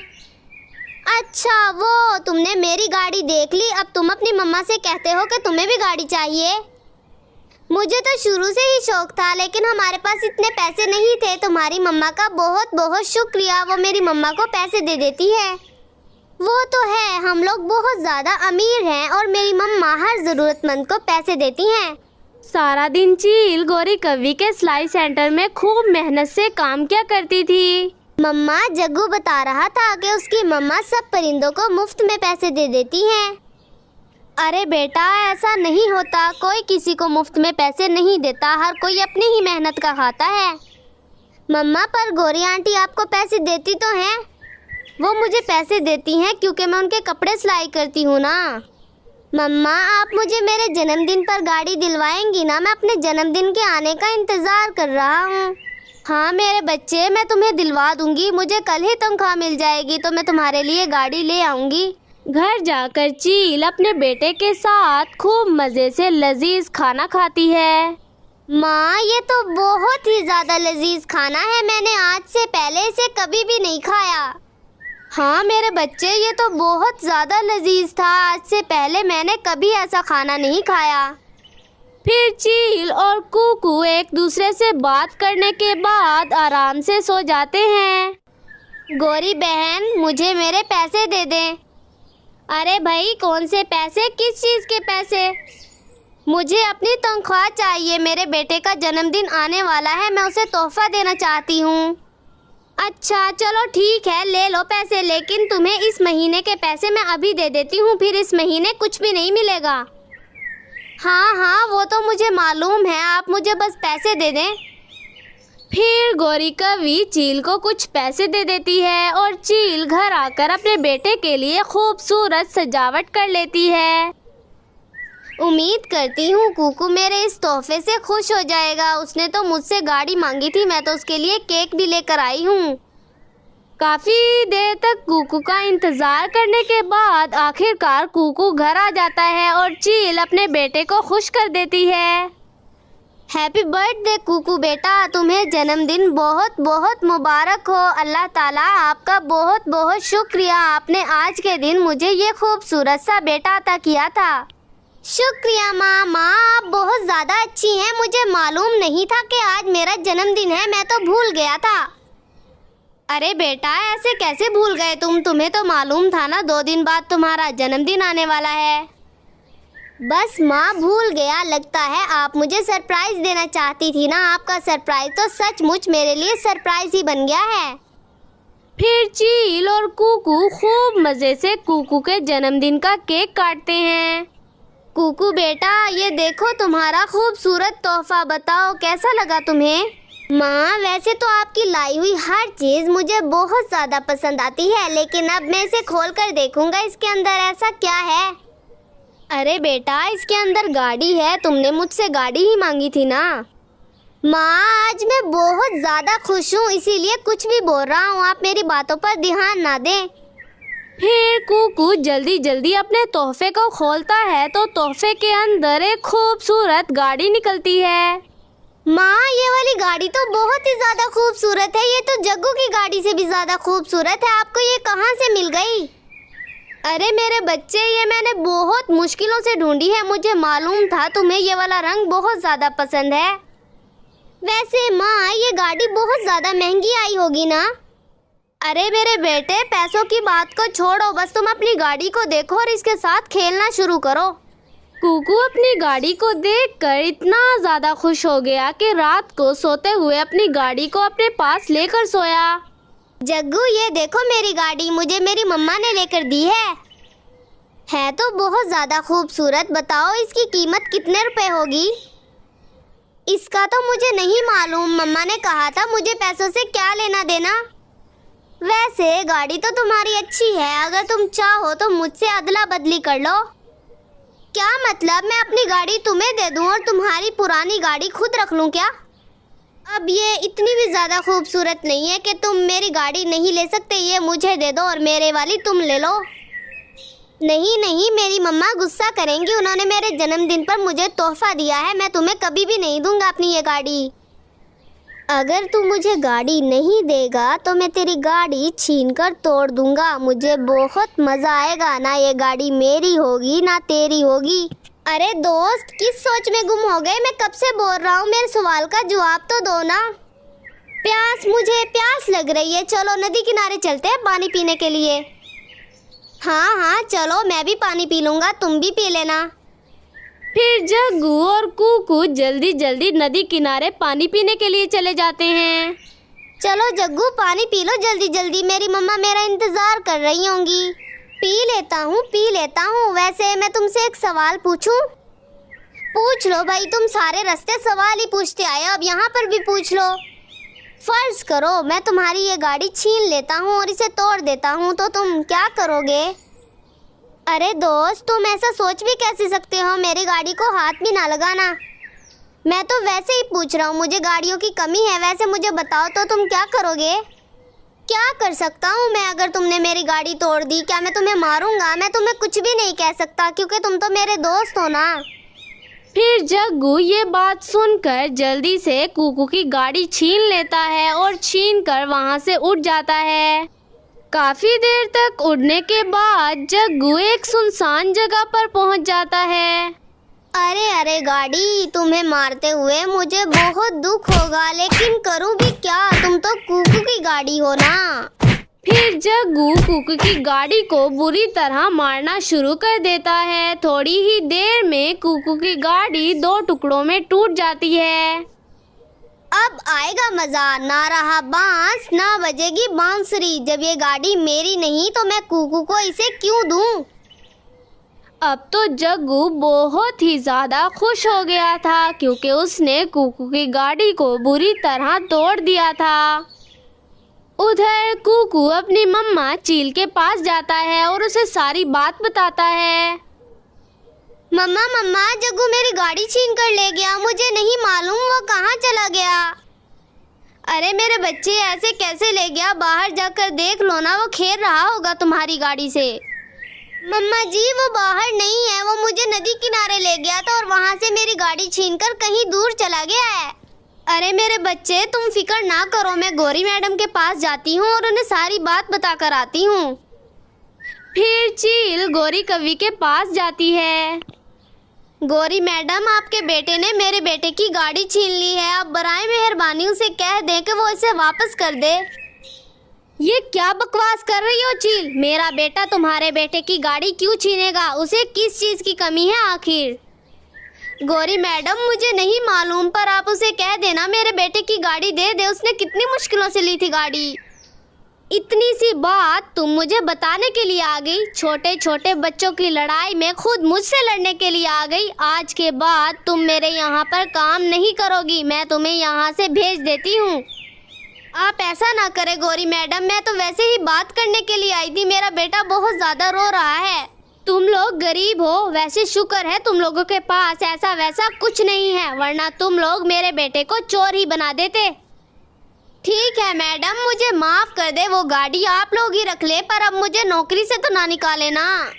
अच्छा वो तुमने मेरी गाड़ी देख ली, अब तुम अपनी मम्मा से कहते हो कि तुम्हें भी गाड़ी चाहिए। मुझे तो शुरू से ही शौक था, लेकिन हमारे पास इतने पैसे नहीं थे। तुम्हारी मम्मा का बहुत बहुत शुक्रिया, वो मेरी मम्मा को पैसे दे देती है। वो तो है, हम लोग बहुत ज़्यादा अमीर हैं और मेरी मम्मा हर ज़रूरतमंद को पैसे देती हैं। सारा दिन चील गौरी कव्वी के सिलाई सेंटर में खूब मेहनत से काम किया करती थी। मम्मा जग्गू बता रहा था कि उसकी मम्मा सब परिंदों को मुफ्त में पैसे दे देती हैं। अरे बेटा ऐसा नहीं होता, कोई किसी को मुफ्त में पैसे नहीं देता, हर कोई अपनी ही मेहनत का खाता है। मम्मा पर गौरी आंटी आपको पैसे देती तो हैं। वो मुझे पैसे देती हैं क्योंकि मैं उनके कपड़े सिलाई करती हूँ ना। मम्मा आप मुझे मेरे जन्मदिन पर गाड़ी दिलवाएंगी ना? मैं अपने जन्मदिन के आने का इंतज़ार कर रहा हूँ। हाँ मेरे बच्चे मैं तुम्हें दिलवा दूंगी, मुझे कल ही तनख्वाह मिल जाएगी तो मैं तुम्हारे लिए गाड़ी ले आऊँगी। घर जाकर चील अपने बेटे के साथ खूब मज़े से लजीज खाना खाती है। माँ ये तो बहुत ही ज़्यादा लजीज खाना है, मैंने आज से पहले इसे कभी भी नहीं खाया। हाँ मेरे बच्चे ये तो बहुत ज़्यादा लजीज था, आज से पहले मैंने कभी ऐसा खाना नहीं खाया। फिर चील और कूकू एक दूसरे से बात करने के बाद आराम से सो जाते हैं। गौरी बहन मुझे मेरे पैसे दे दें। अरे भाई कौन से पैसे, किस चीज़ के पैसे? मुझे अपनी तनख्वाह चाहिए, मेरे बेटे का जन्मदिन आने वाला है, मैं उसे तोहफा देना चाहती हूँ। अच्छा चलो ठीक है ले लो पैसे, लेकिन तुम्हें इस महीने के पैसे मैं अभी दे देती हूँ, फिर इस महीने कुछ भी नहीं मिलेगा। हाँ हाँ वो तो मुझे मालूम है, आप मुझे बस पैसे दे दें। फिर गौरी कव्वी चील को कुछ पैसे दे देती है और चील घर आकर अपने बेटे के लिए खूबसूरत सजावट कर लेती है। उम्मीद करती हूँ कूकू मेरे इस तोहफे से खुश हो जाएगा। उसने तो मुझसे गाड़ी मांगी थी, मैं तो उसके लिए केक भी लेकर आई हूँ। काफ़ी देर तक कूकू का इंतज़ार करने के बाद आखिरकार कूकू घर आ जाता है और चील अपने बेटे को खुश कर देती है। हैप्पी बर्थडे कूकू बेटा, तुम्हें जन्मदिन बहुत बहुत मुबारक हो। अल्लाह ताला आपका बहुत बहुत शुक्रिया, आपने आज के दिन मुझे ये खूबसूरत सा बेटा अता किया था। शुक्रिया माँ। माँ आप बहुत ज़्यादा अच्छी हैं, मुझे मालूम नहीं था कि आज मेरा जन्मदिन है, मैं तो भूल गया था। अरे बेटा ऐसे कैसे भूल गए तुम्हें तो मालूम था ना 2 दिन बाद तुम्हारा जन्मदिन आने वाला है। बस माँ भूल गया, लगता है आप मुझे सरप्राइज देना चाहती थी ना। आपका सरप्राइज तो सचमुच मेरे लिए सरप्राइज ही बन गया है। फिर चील और कूकू खूब मज़े से कूकू के जन्मदिन का केक काटते हैं। कूकू बेटा ये देखो तुम्हारा खूबसूरत तोहफा, बताओ कैसा लगा तुम्हें? माँ वैसे तो आपकी लाई हुई हर चीज़ मुझे बहुत ज़्यादा पसंद आती है, लेकिन अब मैं इसे खोल कर देखूंगा इसके अंदर ऐसा क्या है। अरे बेटा इसके अंदर गाड़ी है, तुमने मुझसे गाड़ी ही मांगी थी ना। माँ आज मैं बहुत ज़्यादा खुश हूँ, इसीलिए कुछ भी बोल रहा हूँ, आप मेरी बातों पर ध्यान ना दें। फिर कूकू जल्दी जल्दी अपने तोहफे को खोलता है तो तोहफे के अंदर एक खूबसूरत गाड़ी निकलती है। माँ ये वाली गाड़ी तो बहुत ही ज़्यादा खूबसूरत है, ये तो जग्गू की गाड़ी से भी ज़्यादा खूबसूरत है। आपको ये कहाँ से मिल गई? अरे मेरे बच्चे ये मैंने बहुत मुश्किलों से ढूंढी है, मुझे मालूम था तुम्हें ये वाला रंग बहुत ज़्यादा पसंद है। वैसे माँ ये गाड़ी बहुत ज़्यादा महंगी आई होगी ना? अरे मेरे बेटे पैसों की बात को छोड़ो, बस तुम अपनी गाड़ी को देखो और इसके साथ खेलना शुरू करो। कुकू अपनी गाड़ी को देखकर इतना ज्यादा खुश हो गया कि रात को सोते हुए अपनी गाड़ी को अपने पास लेकर सोया। जग्गू, ये देखो मेरी गाड़ी, मुझे मेरी मम्मा ने लेकर दी है तो बहुत ज्यादा खूबसूरत। बताओ इसकी कीमत कितने रुपए होगी? इसका तो मुझे नहीं मालूम, मम्मा ने कहा था, मुझे पैसों से क्या लेना देना। वैसे गाड़ी तो तुम्हारी अच्छी है, अगर तुम चाहो तो मुझसे अदला बदली कर लो। क्या मतलब, मैं अपनी गाड़ी तुम्हें दे दूं और तुम्हारी पुरानी गाड़ी खुद रख लूं क्या? अब ये इतनी भी ज्यादा खूबसूरत नहीं है कि तुम मेरी गाड़ी नहीं ले सकते। ये मुझे दे दो और मेरे वाली तुम ले लो। नहीं नहीं, मेरी मम्मा गुस्सा करेंगी, उन्होंने मेरे जन्मदिन पर मुझे तोहफा दिया है, मैं तुम्हें कभी भी नहीं दूंगा अपनी ये गाड़ी। अगर तू मुझे गाड़ी नहीं देगा तो मैं तेरी गाड़ी छीनकर तोड़ दूंगा। मुझे बहुत मजा आएगा, ना ये गाड़ी मेरी होगी ना तेरी होगी। अरे दोस्त, किस सोच में गुम हो गए? मैं कब से बोल रहा हूँ, मेरे सवाल का जवाब तो दो ना। मुझे प्यास लग रही है, चलो नदी किनारे चलते हैं पानी पीने के लिए। हाँ हाँ चलो, मैं भी पानी पी लूंगा, तुम भी पी लेना। फिर जग्गू और कुकू जल्दी जल्दी नदी किनारे पानी पीने के लिए चले जाते हैं। चलो जग्गू, पानी पी लो जल्दी जल्दी, मेरी मम्मा मेरा इंतजार कर रही होंगी। पी लेता हूँ। वैसे मैं तुमसे एक सवाल पूछूं? पूछ लो भाई, तुम सारे रास्ते सवाल ही पूछते आए, अब यहाँ पर भी पूछ लो। फर्ज करो मैं तुम्हारी ये गाड़ी छीन लेता हूँ और इसे तोड़ देता हूँ, तो तुम क्या करोगे? अरे दोस्त, तुम ऐसा सोच भी कैसे सकते हो? मेरी गाड़ी को हाथ भी ना लगाना। मैं तो वैसे ही पूछ रहा हूँ, मुझे गाड़ियों की कमी है। वैसे मुझे बताओ तो तुम क्या करोगे? क्या कर सकता हूँ मैं अगर तुमने मेरी गाड़ी तोड़ दी? क्या मैं तुम्हें मारूंगा? मैं तुम्हें कुछ भी नहीं कह सकता क्योंकि तुम तो मेरे दोस्त हो ना। फिर जग्गू ये बात सुनकर जल्दी से कुकू की गाड़ी छीन लेता है और छीन कर वहाँ से उड़ जाता है। काफी देर तक उड़ने के बाद जग्गू एक सुनसान जगह पर पहुँच जाता है। अरे गाड़ी, तुम्हें मारते हुए मुझे बहुत दुख होगा, लेकिन करूँ भी क्या? तुम तो कुकू की गाड़ी हो ना। फिर जग्गू कुकू की गाड़ी को बुरी तरह मारना शुरू कर देता है। थोड़ी ही देर में कुकू की गाड़ी 2 टुकड़ों में टूट जाती है। अब आएगा मजा, ना रहा बांस ना बजेगी बांसुरी। जब ये गाड़ी मेरी नहीं तो मैं कुकू को इसे क्यों दूं? अब तो जग्गू बहुत ही ज्यादा खुश हो गया था क्योंकि उसने कुकू की गाड़ी को बुरी तरह तोड़ दिया था। उधर कुकू अपनी मम्मा चील के पास जाता है और उसे सारी बात बताता है। मम्मा, जग्गू मेरी गाड़ी छीन कर ले गया, मुझे नहीं मालूम वो कहाँ चला गया। अरे मेरे बच्चे, ऐसे कैसे ले गया? बाहर जाकर देख लो ना, वो खेल रहा होगा तुम्हारी गाड़ी से। मम्मा जी, वो बाहर नहीं है, वो मुझे नदी किनारे ले गया था और वहाँ से मेरी गाड़ी छीनकर कहीं दूर चला गया है। अरे मेरे बच्चे, तुम फिक्र ना करो, मैं गौरी मैडम के पास जाती हूँ और उन्हें सारी बात बता कर आती हूँ। फिर चील गौरी कवि के पास जाती है। गौरी मैडम, आपके बेटे ने मेरे बेटे की गाड़ी छीन ली है, आप बराए मेहरबानी उसे कह दें कि वो इसे वापस कर दे। ये क्या बकवास कर रही हो चील? मेरा बेटा तुम्हारे बेटे की गाड़ी क्यों छीनेगा? उसे किस चीज की कमी है आखिर? गौरी मैडम, मुझे नहीं मालूम, पर आप उसे कह देना मेरे बेटे की गाड़ी दे दे, उसने कितनी मुश्किलों से ली थी गाड़ी। इतनी सी बात तुम मुझे बताने के लिए आ गई? छोटे छोटे बच्चों की लड़ाई में खुद मुझसे लड़ने के लिए आ गई? आज के बाद तुम मेरे यहाँ पर काम नहीं करोगी, मैं तुम्हें यहाँ से भेज देती हूँ। आप ऐसा ना करें गौरी मैडम, मैं तो वैसे ही बात करने के लिए आई थी, मेरा बेटा बहुत ज्यादा रो रहा है। तुम लोग गरीब हो, वैसे शुक्र है तुम लोगों के पास ऐसा वैसा कुछ नहीं है, वरना तुम लोग मेरे बेटे को चोर ही बना देते। ठीक है मैडम, मुझे माफ कर दे, वो गाड़ी आप लोग ही रख ले, पर अब मुझे नौकरी से तो ना निकाले ना।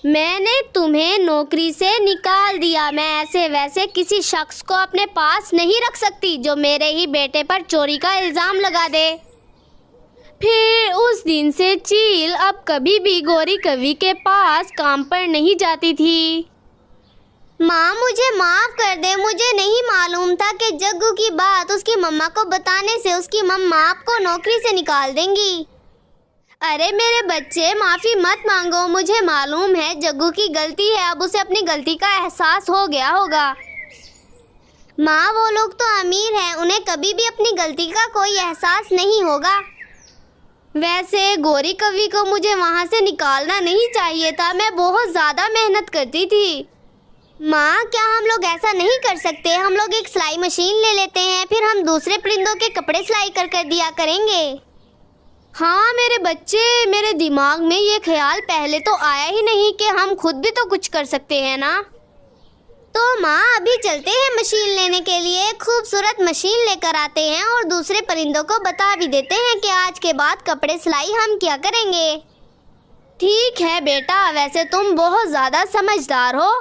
मैंने तुम्हें नौकरी से निकाल दिया, मैं ऐसे वैसे किसी शख्स को अपने पास नहीं रख सकती जो मेरे ही बेटे पर चोरी का इल्जाम लगा दे। फिर उस दिन से चील अब कभी भी गौरी कवि के पास काम पर नहीं जाती थी। माँ, मुझे माफ कर दे, मुझे नहीं मालूम था कि जग्गू की बात उसकी मम्मा को बताने से उसकी मम्मा आपको नौकरी से निकाल देंगी। अरे मेरे बच्चे, माफी मत मांगो, मुझे मालूम है जग्गू की गलती है, अब उसे अपनी गलती का एहसास हो गया होगा। माँ, वो लोग तो अमीर हैं, उन्हें कभी भी अपनी गलती का कोई एहसास नहीं होगा। वैसे गौरी कवि को मुझे वहाँ से निकालना नहीं चाहिए था, मैं बहुत ज़्यादा मेहनत करती थी। माँ, क्या हम लोग ऐसा नहीं कर सकते? हम लोग एक सिलाई मशीन ले लेते हैं, फिर हम दूसरे परिंदों के कपड़े सिलाई कर दिया करेंगे। हाँ मेरे बच्चे, मेरे दिमाग में ये ख्याल पहले तो आया ही नहीं कि हम खुद भी तो कुछ कर सकते हैं ना। तो माँ, अभी चलते हैं मशीन लेने के लिए, खूबसूरत मशीन लेकर आते हैं और दूसरे परिंदों को बता भी देते हैं कि आज के बाद कपड़े सिलाई हम क्या करेंगे। ठीक है बेटा, वैसे तुम बहुत ज़्यादा समझदार हो।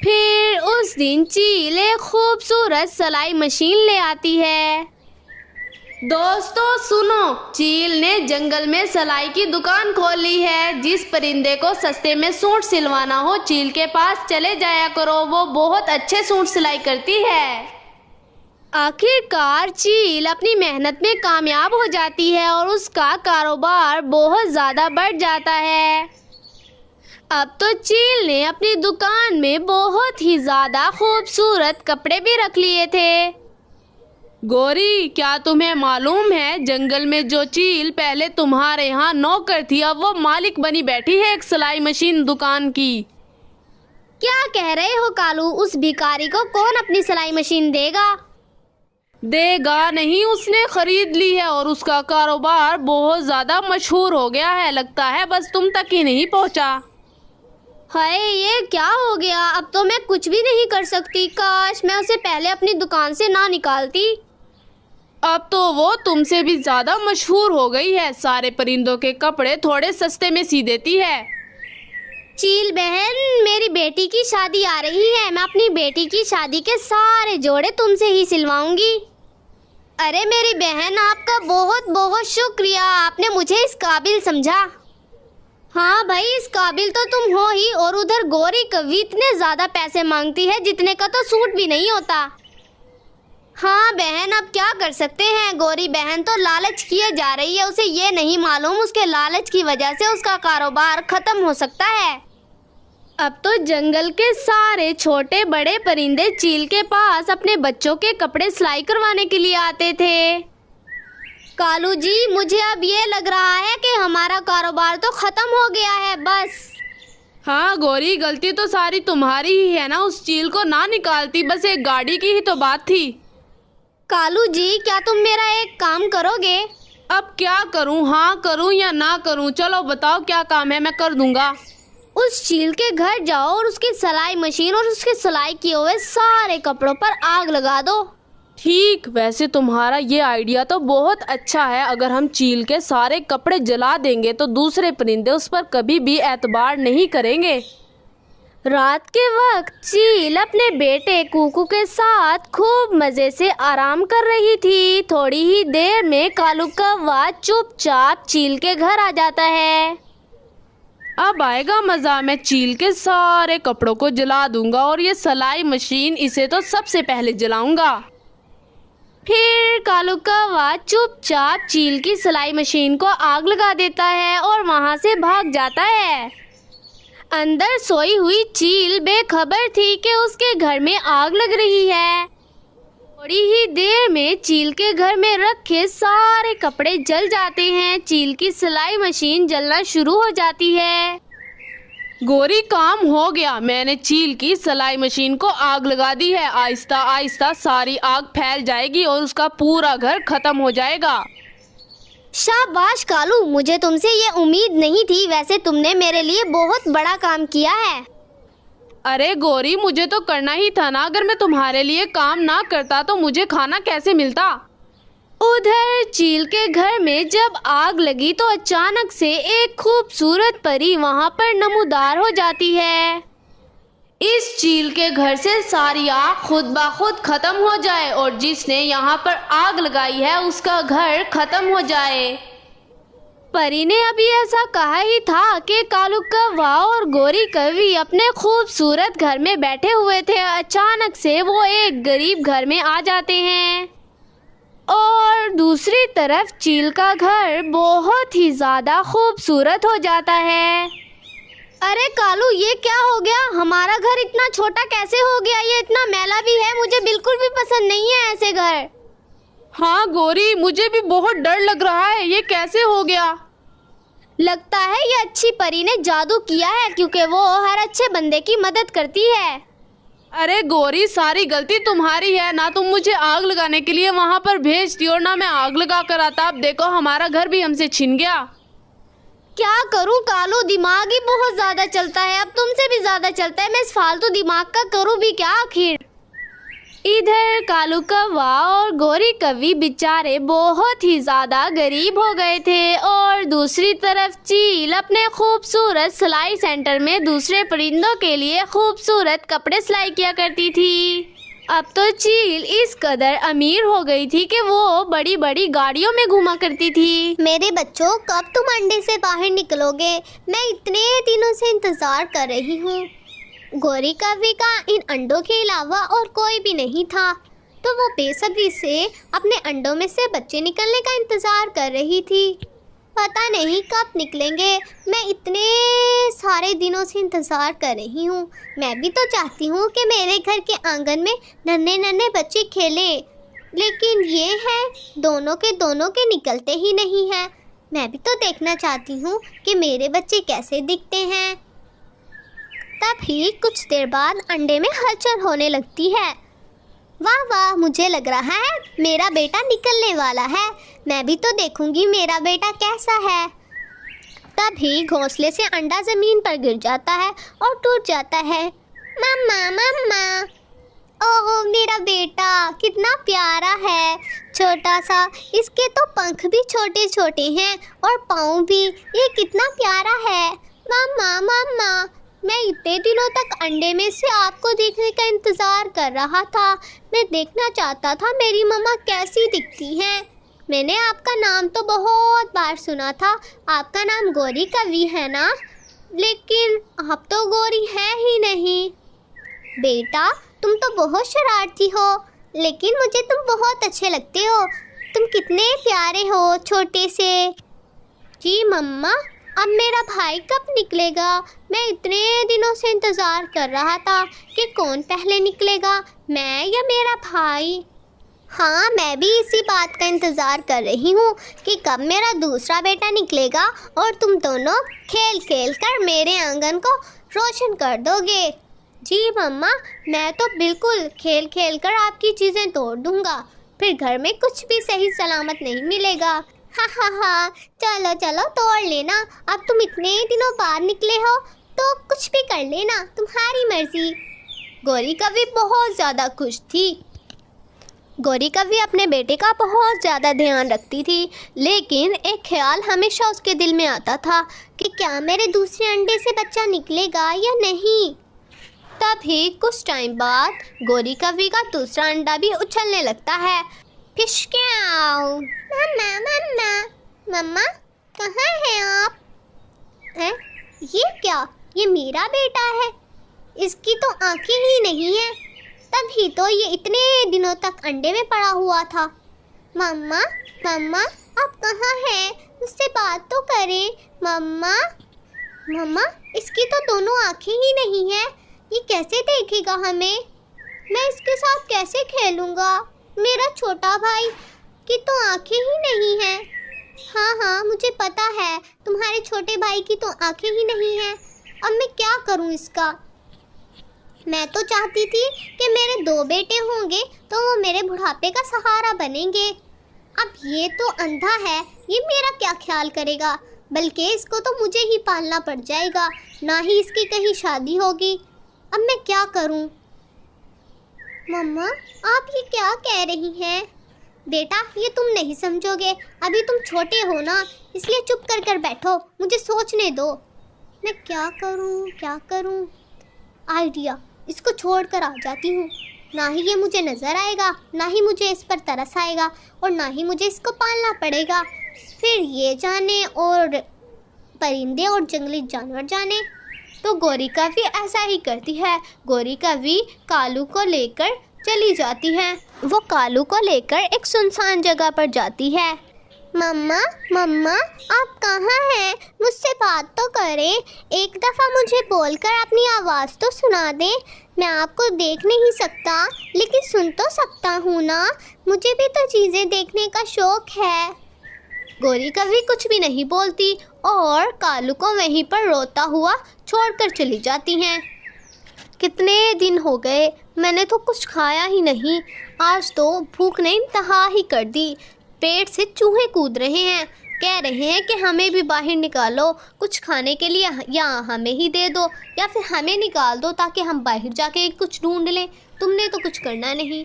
फिर उस दिन चील एक खूबसूरत सिलाई मशीन ले आती है। दोस्तों सुनो, चील ने जंगल में सिलाई की दुकान खोल ली है। जिस परिंदे को सस्ते में सूट सिलवाना हो, चील के पास चले जाया करो, वो बहुत अच्छे सूट सिलाई करती है। आखिरकार चील अपनी मेहनत में कामयाब हो जाती है और उसका कारोबार बहुत ज़्यादा बढ़ जाता है। अब तो चील ने अपनी दुकान में बहुत ही ज़्यादा खूबसूरत कपड़े भी रख लिए थे। गौरी, क्या तुम्हें मालूम है जंगल में जो चील पहले तुम्हारे यहाँ नौकर थी, अब वो मालिक बनी बैठी है एक सिलाई मशीन दुकान की। क्या कह रहे हो कालू? उस भिखारी को कौन अपनी सिलाई मशीन देगा? देगा नहीं, उसने खरीद ली है और उसका कारोबार बहुत ज़्यादा मशहूर हो गया है। लगता है बस तुम तक ही नहीं पहुँचा। हाय, ये क्या हो गया? अब तो मैं कुछ भी नहीं कर सकती। काश मैं उसे पहले अपनी दुकान से ना निकालती। अब तो वो तुमसे भी ज़्यादा मशहूर हो गई है, सारे परिंदों के कपड़े थोड़े सस्ते में सी देती है। चील बहन, मेरी बेटी की शादी आ रही है, मैं अपनी बेटी की शादी के सारे जोड़े तुमसे ही सिलवाऊंगी। अरे मेरी बहन, आपका बहुत बहुत शुक्रिया, आपने मुझे इस काबिल समझा। हाँ भाई, इस काबिल तो तुम हो ही, और उधर गौरी कवि इतने ज़्यादा पैसे मांगती है जितने का तो सूट भी नहीं होता। हाँ बहन, अब क्या कर सकते हैं, गौरी बहन तो लालच किए जा रही है, उसे ये नहीं मालूम उसके लालच की वजह से उसका कारोबार खत्म हो सकता है। अब तो जंगल के सारे छोटे बड़े परिंदे चील के पास अपने बच्चों के कपड़े सिलाई करवाने के लिए आते थे। कालू जी, मुझे अब ये लग रहा है कि हमारा कारोबार तो खत्म हो गया है बस। हाँ गौरी, गलती तो सारी तुम्हारी ही है ना, उस चील को ना निकालती, बस एक गाड़ी की ही तो बात थी। कालू जी, क्या तुम मेरा एक काम करोगे? अब क्या करूँ, हाँ करूँ या ना करूँ? चलो बताओ क्या काम है, मैं कर दूंगा। उस चील के घर जाओ और उसकी सिलाई मशीन और उसके सिलाई किए हुए सारे कपड़ों पर आग लगा दो। ठीक, वैसे तुम्हारा ये आइडिया तो बहुत अच्छा है। अगर हम चील के सारे कपड़े जला देंगे तो दूसरे परिंदे उस पर कभी भी एतबार नहीं करेंगे। रात के वक्त चील अपने बेटे कुकू के साथ खूब मज़े से आराम कर रही थी। थोड़ी ही देर में कालू कौवा चुपचाप चील के घर आ जाता है। अब आएगा मज़ा, मैं चील के सारे कपड़ों को जला दूंगा और ये सिलाई मशीन, इसे तो सबसे पहले जलाऊंगा। फिर कालू कौवा चुपचाप चील की सिलाई मशीन को आग लगा देता है और वहां से भाग जाता है। अंदर सोई हुई चील बेखबर थी कि उसके घर में आग लग रही है। थोड़ी ही देर में चील के घर में रखे सारे कपड़े जल जाते हैं। चील की सिलाई मशीन जलना शुरू हो जाती है। गौरी, काम हो गया, मैंने चील की सिलाई मशीन को आग लगा दी है। आहिस्ता आहिस्ता सारी आग फैल जाएगी और उसका पूरा घर खत्म हो जाएगा। शाबाश कालू, मुझे तुमसे ये उम्मीद नहीं थी। वैसे तुमने मेरे लिए बहुत बड़ा काम किया है। अरे गौरी, मुझे तो करना ही था ना, अगर मैं तुम्हारे लिए काम ना करता तो मुझे खाना कैसे मिलता। उधर चील के घर में जब आग लगी तो अचानक से एक खूबसूरत परी वहां पर नमूदार हो जाती है। इस चील के घर से सारी आग खुद ब खुद खत्म हो जाए और जिसने यहाँ पर आग लगाई है उसका घर खत्म हो जाए। परी ने अभी ऐसा कहा ही था कि कालू कौवा और गौरी कवि अपने खूबसूरत घर में बैठे हुए थे। अचानक से वो एक गरीब घर में आ जाते हैं। और दूसरी तरफ चील का घर बहुत ही ज़्यादा खूबसूरत हो जाता है। अरे कालू, ये क्या हो गया? हमारा घर इतना छोटा कैसे हो गया? ये इतना मैला भी है, मुझे बिल्कुल भी पसंद नहीं है ऐसे घर। हाँ गौरी, मुझे भी बहुत डर लग रहा है, ये कैसे हो गया? लगता है ये अच्छी परी ने जादू किया है, क्योंकि वो हर अच्छे बंदे की मदद करती है। अरे गौरी, सारी गलती तुम्हारी है ना। तुम मुझे आग लगाने के लिए वहाँ पर भेजती और ना मैं आग लगा कर आता। अब देखो हमारा घर भी हमसे छिन गया। क्या करूं कालू, दिमाग ही बहुत ज़्यादा चलता है, अब तुमसे भी ज़्यादा चलता है। मैं इस फालतू दिमाग का करूं भी क्या आखिर। इधर कालू कौवा और गौरी कौवी बेचारे बहुत ही ज़्यादा गरीब हो गए थे और दूसरी तरफ चील अपने खूबसूरत सिलाई सेंटर में दूसरे परिंदों के लिए खूबसूरत कपड़े सिलाई किया करती थी। अब तो चील इस कदर अमीर हो गई थी कि वो बड़ी बड़ी गाड़ियों में घूमा करती थी। मेरे बच्चों, कब तुम अंडे से बाहर निकलोगे? मैं इतने दिनों से इंतज़ार कर रही हूँ। गौरी कौवी का इन अंडों के अलावा और कोई भी नहीं था, तो वो बेसब्री से अपने अंडों में से बच्चे निकलने का इंतज़ार कर रही थी। पता नहीं कब निकलेंगे, मैं इतने सारे दिनों से इंतज़ार कर रही हूँ। मैं भी तो चाहती हूँ कि मेरे घर के आंगन में नन्हे नन्हे बच्चे खेलें, लेकिन ये है दोनों के निकलते ही नहीं हैं। मैं भी तो देखना चाहती हूँ कि मेरे बच्चे कैसे दिखते हैं। तभी कुछ देर बाद अंडे में हलचल होने लगती है। वाह वाह, मुझे लग रहा है मेरा बेटा निकलने वाला है। मैं भी तो देखूंगी मेरा बेटा कैसा है। तभी घोंसले से अंडा ज़मीन पर गिर जाता है और टूट जाता है। मम्मा मम्मा, ओह मेरा बेटा कितना प्यारा है, छोटा सा। इसके तो पंख भी छोटे छोटे हैं और पाँव भी। ये कितना प्यारा है। मम्मा मम्मा, मैं इतने दिनों तक अंडे में से आपको देखने का इंतज़ार कर रहा था। मैं देखना चाहता था मेरी मम्मा कैसी दिखती हैं। मैंने आपका नाम तो बहुत बार सुना था। आपका नाम गौरी कौवी है ना? लेकिन आप तो गौरी है ही नहीं। बेटा, तुम तो बहुत शरारती हो, लेकिन मुझे तुम बहुत अच्छे लगते हो। तुम कितने प्यारे हो, छोटे से। जी मम्मा, अब मेरा भाई कब निकलेगा? मैं इतने दिनों से इंतज़ार कर रहा था कि कौन पहले निकलेगा, मैं या मेरा भाई। हाँ, मैं भी इसी बात का इंतज़ार कर रही हूँ कि कब मेरा दूसरा बेटा निकलेगा और तुम दोनों खेल खेल कर मेरे आंगन को रोशन कर दोगे। जी मम्मा, मैं तो बिल्कुल खेल खेल कर आपकी चीज़ें तोड़ दूँगा, फिर घर में कुछ भी सही सलामत नहीं मिलेगा। हा हा हा, चलो चलो तोड़ लेना। अब तुम इतने दिनों बाद निकले हो तो कुछ भी कर लेना, तुम्हारी मर्जी। गौरी कौवी बहुत ज़्यादा खुश थी। गौरी कौवी अपने बेटे का बहुत ज़्यादा ध्यान रखती थी, लेकिन एक ख्याल हमेशा उसके दिल में आता था कि क्या मेरे दूसरे अंडे से बच्चा निकलेगा या नहीं। तभी कुछ टाइम बाद गौरी कौवी का दूसरा अंडा भी उछलने लगता है। फिशक्याओ। मम्मा मम्मा मम्मा, कहाँ हैं आप? हैं? ये क्या? ये मेरा बेटा है, इसकी तो आंखें ही नहीं हैं। तभी तो ये इतने दिनों तक अंडे में पड़ा हुआ था। मम्मा मम्मा, आप कहाँ हैं? मुझसे बात तो करें। मम्मा मम्मा, इसकी तो दोनों आंखें ही नहीं हैं, ये कैसे देखेगा हमें? मैं इसके साथ कैसे खेलूँगा? मेरा छोटा भाई की तो आंखें ही नहीं हैं। हाँ हाँ, मुझे पता है तुम्हारे छोटे भाई की तो आंखें ही नहीं हैं। अब मैं क्या करूँ इसका? मैं तो चाहती थी कि मेरे 2 बेटे होंगे तो वो मेरे बुढ़ापे का सहारा बनेंगे। अब ये तो अंधा है, ये मेरा क्या ख्याल करेगा? बल्कि इसको तो मुझे ही पालना पड़ जाएगा, ना ही इसकी कहीं शादी होगी। अब मैं क्या करूँ? मम्मा, आप ये क्या कह रही हैं? बेटा, ये तुम नहीं समझोगे, अभी तुम छोटे हो ना, इसलिए चुप कर कर बैठो, मुझे सोचने दो। मैं क्या करूं? आइडिया, इसको छोड़कर आ जाती हूँ। ना ही ये मुझे नज़र आएगा, ना ही मुझे इस पर तरस आएगा, और ना ही मुझे इसको पालना पड़ेगा। फिर ये जाने और परिंदे और जंगली जानवर जाने। तो गौरी कौवी ऐसा ही करती है। गौरी कौवी कालू को लेकर चली जाती है। वो कालू को लेकर एक सुनसान जगह पर जाती है। मम्मा मम्मा आप कहाँ हैं? मुझसे बात तो करें, एक दफ़ा मुझे बोलकर अपनी आवाज़ तो सुना दें। मैं आपको देख नहीं सकता लेकिन सुन तो सकता हूँ ना, मुझे भी तो चीज़ें देखने का शौक है। गोरी कभी कुछ भी नहीं बोलती और कालू को वहीं पर रोता हुआ छोड़कर चली जाती हैं। कितने दिन हो गए, मैंने तो कुछ खाया ही नहीं। आज तो भूख ने इंतहा ही कर दी। पेट से चूहे कूद रहे हैं, कह रहे हैं कि हमें भी बाहर निकालो कुछ खाने के लिए, या हमें ही दे दो या फिर हमें निकाल दो ताकि हम बाहर जाके कुछ ढूंढ लें। तुमने तो कुछ करना नहीं।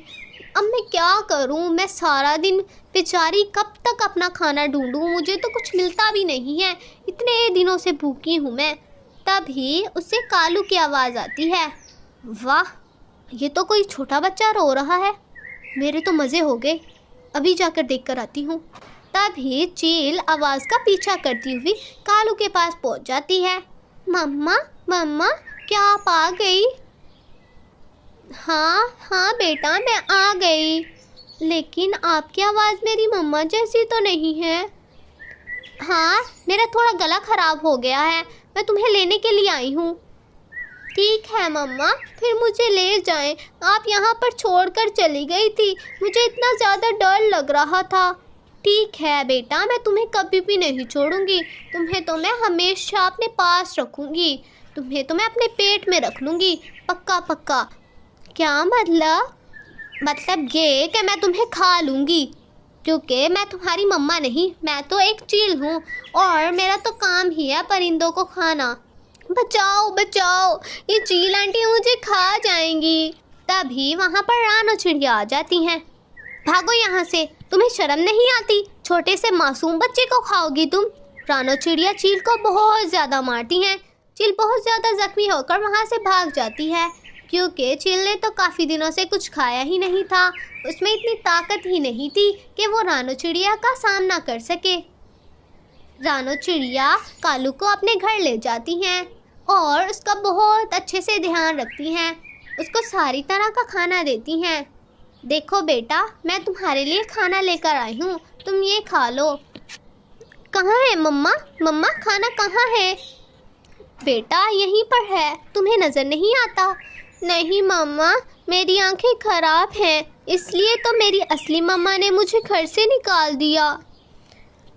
अब मैं क्या करूं? मैं सारा दिन बेचारी कब तक अपना खाना ढूंढूं? मुझे तो कुछ मिलता भी नहीं है, इतने दिनों से भूखी हूं मैं। तभी उससे कालू की आवाज़ आती है। वाह, ये तो कोई छोटा बच्चा रो रहा है। मेरे तो मज़े हो गए, अभी जाकर देख कर आती हूँ। तभी चील आवाज़ का पीछा करती हुई कालू के पास पहुँच जाती है। मम्मा मम्मा क्या आप आ गई? हाँ हाँ बेटा मैं आ गई, लेकिन आपकी आवाज़ मेरी मम्मा जैसी तो नहीं है। हाँ मेरा थोड़ा गला ख़राब हो गया है, मैं तुम्हें लेने के लिए आई हूँ। ठीक है मम्मा, फिर मुझे ले जाएं। आप यहाँ पर छोड़कर चली गई थी, मुझे इतना ज़्यादा डर लग रहा था। ठीक है बेटा, मैं तुम्हें कभी भी नहीं छोड़ूंगी। तुम्हें तो मैं हमेशा अपने पास रखूंगी, तुम्हें तो मैं अपने पेट में रख लूँगी, पक्का पक्का। क्या मतलब? मतलब ये कि मैं तुम्हें खा लूँगी, क्योंकि मैं तुम्हारी मम्मा नहीं, मैं तो एक चील हूँ और मेरा तो काम ही है परिंदों को खाना। बचाओ बचाओ, ये चील आंटी मुझे खा जाएंगी। तभी वहाँ पर रानो चिड़िया आ जाती हैं। भागो यहाँ से, तुम्हें शर्म नहीं आती? छोटे से मासूम बच्चे को खाओगी तुम? रानो चिड़िया चील को बहुत ज़्यादा मारती हैं। चील बहुत ज़्यादा जख्मी होकर वहाँ से भाग जाती है, क्योंकि चील ने तो काफ़ी दिनों से कुछ खाया ही नहीं था। उसमें इतनी ताकत ही नहीं थी कि वो रानो चिड़िया का सामना कर सके। रानो चिड़िया कालू को अपने घर ले जाती हैं और उसका बहुत अच्छे से ध्यान रखती हैं, उसको सारी तरह का खाना देती हैं। देखो बेटा, मैं तुम्हारे लिए खाना लेकर आई हूँ, तुम ये खा लो। कहाँ है मम्मा? मम्मा खाना कहाँ है? बेटा यहीं पर है, तुम्हें नज़र नहीं आता? नहीं मम्मा, मेरी आंखें खराब हैं, इसलिए तो मेरी असली मम्मा ने मुझे घर से निकाल दिया।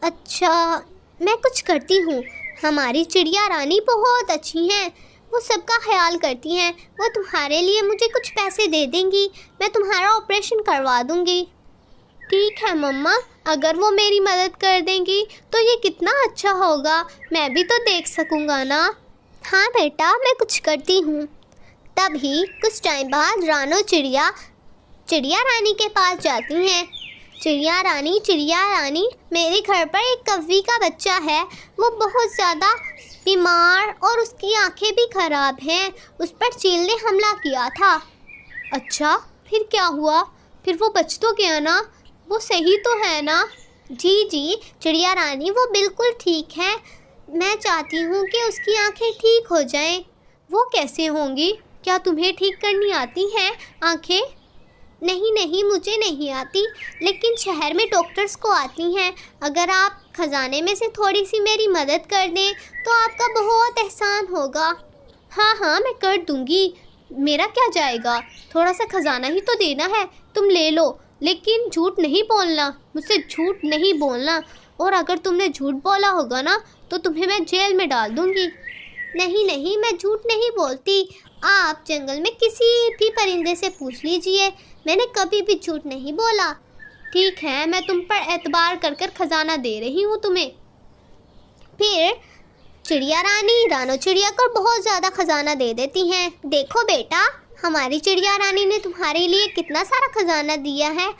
अच्छा, मैं कुछ करती हूँ। हमारी चिड़िया रानी बहुत अच्छी हैं, वो सबका ख्याल करती हैं। वो तुम्हारे लिए मुझे कुछ पैसे दे देंगी, मैं तुम्हारा ऑपरेशन करवा दूँगी। ठीक है मम्मा, अगर वो मेरी मदद कर देंगी तो ये कितना अच्छा होगा, मैं भी तो देख सकूँगा ना। हाँ बेटा, मैं कुछ करती हूँ। तभी कुछ टाइम बाद रानो चिड़िया रानी के पास जाती हैं। चिड़िया रानी, मेरे घर पर एक कौवी का बच्चा है, वो बहुत ज़्यादा बीमार और उसकी आंखें भी ख़राब हैं, उस पर चील ने हमला किया था। अच्छा, फिर क्या हुआ? फिर वो बच तो गया ना? वो सही तो है ना? जी चिड़िया रानी, वो बिल्कुल ठीक है। मैं चाहती हूँ कि उसकी आंखें ठीक हो जाएं। वो कैसे होंगी? क्या तुम्हें ठीक करनी आती हैं आंखें? नहीं, मुझे नहीं आती, लेकिन शहर में डॉक्टर्स को आती हैं। अगर आप ख़जाने में से थोड़ी सी मेरी मदद कर दें तो आपका बहुत एहसान होगा। हाँ, मैं कर दूँगी, मेरा क्या जाएगा, थोड़ा सा ख़जाना ही तो देना है, तुम ले लो, लेकिन झूठ नहीं बोलना, मुझसे झूठ नहीं बोलना, और अगर तुमने झूठ बोला होगा ना तो तुम्हें मैं जेल में डाल दूँगी। नहीं, मैं झूठ नहीं बोलती, आप जंगल में किसी भी परिंदे से पूछ लीजिए, मैंने कभी भी झूठ नहीं बोला। ठीक है, मैं तुम पर एतबार कर ख़जाना दे रही हूँ तुम्हें। फिर चिड़िया रानी रानो चिड़िया को बहुत ज़्यादा ख़जाना दे देती हैं। देखो बेटा, हमारी चिड़िया रानी ने तुम्हारे लिए कितना सारा ख़जाना दिया है,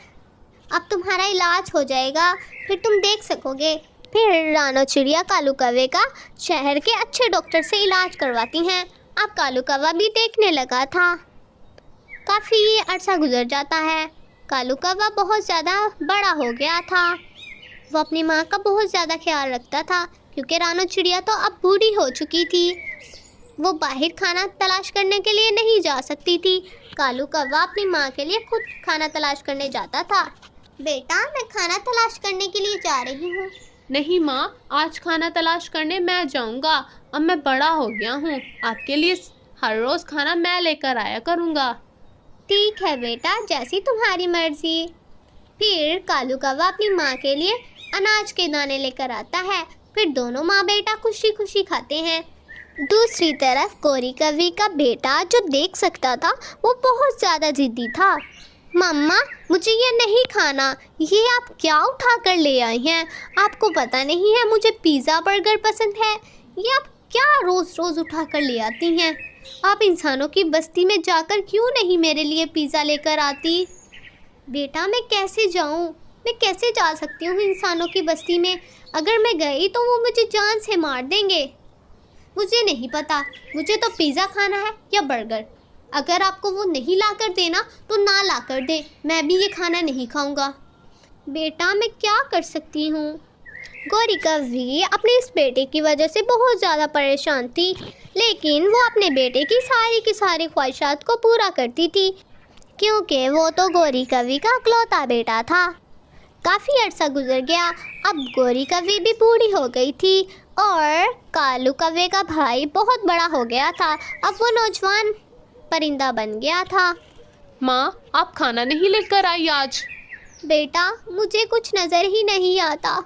अब तुम्हारा इलाज हो जाएगा, फिर तुम देख सकोगे। फिर रानो चिड़िया कालू कौवे का शहर के अच्छे डॉक्टर से इलाज करवाती हैं। अब कालू कौवा भी देखने लगा था। काफ़ी अर्सा गुजर जाता है। कालू कौवा बहुत ज़्यादा बड़ा हो गया था। वो अपनी माँ का बहुत ज़्यादा ख्याल रखता था, क्योंकि रानो चिड़िया तो अब बूढ़ी हो चुकी थी। वो बाहर खाना तलाश करने के लिए नहीं जा सकती थी। कालू कौवा अपनी माँ के लिए खुद खाना तलाश करने जाता था। बेटा, मैं खाना तलाश करने के लिए जा रही हूँ। नहीं माँ, आज खाना तलाश करने मैं जाऊँगा। अब मैं बड़ा हो गया हूँ, आपके लिए हर रोज़ खाना मैं लेकर आया करूँगा। ठीक है बेटा, जैसी तुम्हारी मर्जी। फिर कालू कौवा अपनी माँ के लिए अनाज के दाने लेकर आता है। फिर दोनों माँ बेटा खुशी खुशी खाते हैं। दूसरी तरफ गौरी कौवी का बेटा जो देख सकता था वो बहुत ज़्यादा जिद्दी था। मम्मा, मुझे ये नहीं खाना। ये आप क्या उठा कर ले आई हैं? आपको पता नहीं है मुझे पिज़्ज़ा बर्गर पसंद है। ये आप क्या रोज़ रोज़ उठा कर ले आती हैं? आप इंसानों की बस्ती में जाकर क्यों नहीं मेरे लिए पिज़्ज़ा लेकर आती? बेटा, मैं कैसे जाऊँ? मैं कैसे जा सकती हूँ इंसानों की बस्ती में? अगर मैं गई तो वो मुझे जान से मार देंगे। मुझे नहीं पता, मुझे तो पिज़्ज़ा खाना है या बर्गर। अगर आपको वो नहीं ला कर देना तो ना ला कर दे, मैं भी ये खाना नहीं खाऊंगा। बेटा, मैं क्या कर सकती हूँ? गौरी कौवी अपने इस बेटे की वजह से बहुत ज़्यादा परेशान थी, लेकिन वो अपने बेटे की सारी ख्वाहिशात को पूरा करती थी, क्योंकि वो तो गौरी कौवी का इकलौता बेटा था। काफ़ी अर्सा गुजर गया। अब गौरी कौवी भी बूढ़ी हो गई थी और कालू कौवे का भाई बहुत बड़ा हो गया था। अब वो नौजवान परिंदा बन गया था। माँ, आप खाना नहीं लेकर आई आज? बेटा, मुझे कुछ नज़र ही नहीं आता।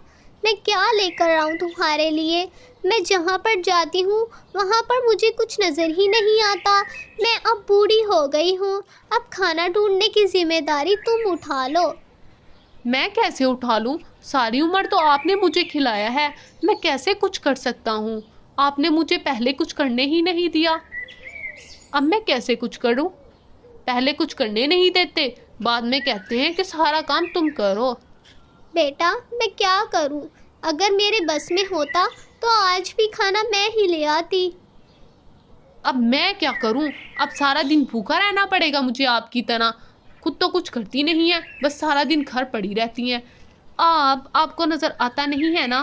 मैं क्या लेकर आऊँ तुम्हारे लिए? मैं जहाँ पर जाती हूँ वहाँ पर मुझे कुछ नज़र ही नहीं आता। मैं अब बूढ़ी हो गई हूँ। अब खाना ढूंढने की जिम्मेदारी तुम उठा लो। मैं कैसे उठा लूँ? सारी उम्र तो आपने मुझे खिलाया है, मैं कैसे कुछ कर सकता हूँ? आपने मुझे पहले कुछ करने ही नहीं दिया, अब मैं कैसे कुछ करूँ? पहले कुछ करने नहीं देते, बाद में कहते हैं कि सारा काम तुम करो। बेटा, मैं क्या करूँ? अगर मेरे बस में होता तो आज भी खाना मैं ही ले आती। अब मैं क्या करूँ? अब सारा दिन भूखा रहना पड़ेगा मुझे आपकी तरह। खुद तो कुछ करती नहीं है, बस सारा दिन घर पड़ी रहती हैं। आपको नज़र आता नहीं है ना?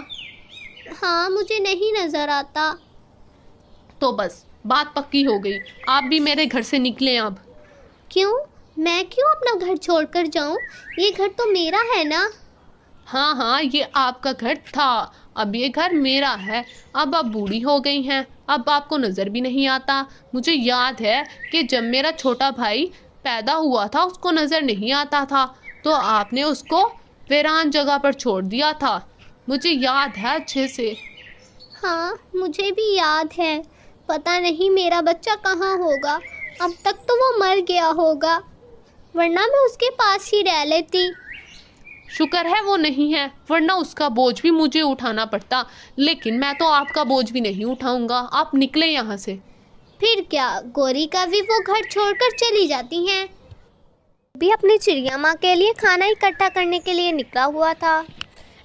हाँ, मुझे नहीं नज़र आता। तो बस बात पक्की हो गई, आप भी मेरे घर से निकलें अब। क्यों? मैं क्यों अपना घर छोड़कर जाऊं? ये घर तो मेरा है ना। हाँ हाँ, ये आपका घर था, अब ये घर मेरा है। अब आप बूढ़ी हो गई हैं, अब आपको नज़र भी नहीं आता। मुझे याद है कि जब मेरा छोटा भाई पैदा हुआ था उसको नज़र नहीं आता था, तो आपने उसको वीरान जगह पर छोड़ दिया था। मुझे याद है अच्छे से। हाँ, मुझे भी याद है। पता नहीं मेरा बच्चा कहाँ होगा। अब तक तो वो मर गया होगा, वरना मैं उसके पास ही रह लेती। शुक्र है वो नहीं है, वरना उसका बोझ भी मुझे उठाना पड़ता। लेकिन मैं तो आपका बोझ भी नहीं उठाऊंगा। आप निकले यहाँ से। फिर क्या, गौरी कौवी वो घर छोड़कर चली जाती हैं। भी अपनी चिड़िया माँ के लिए खाना इकट्ठा करने के लिए निकला हुआ था।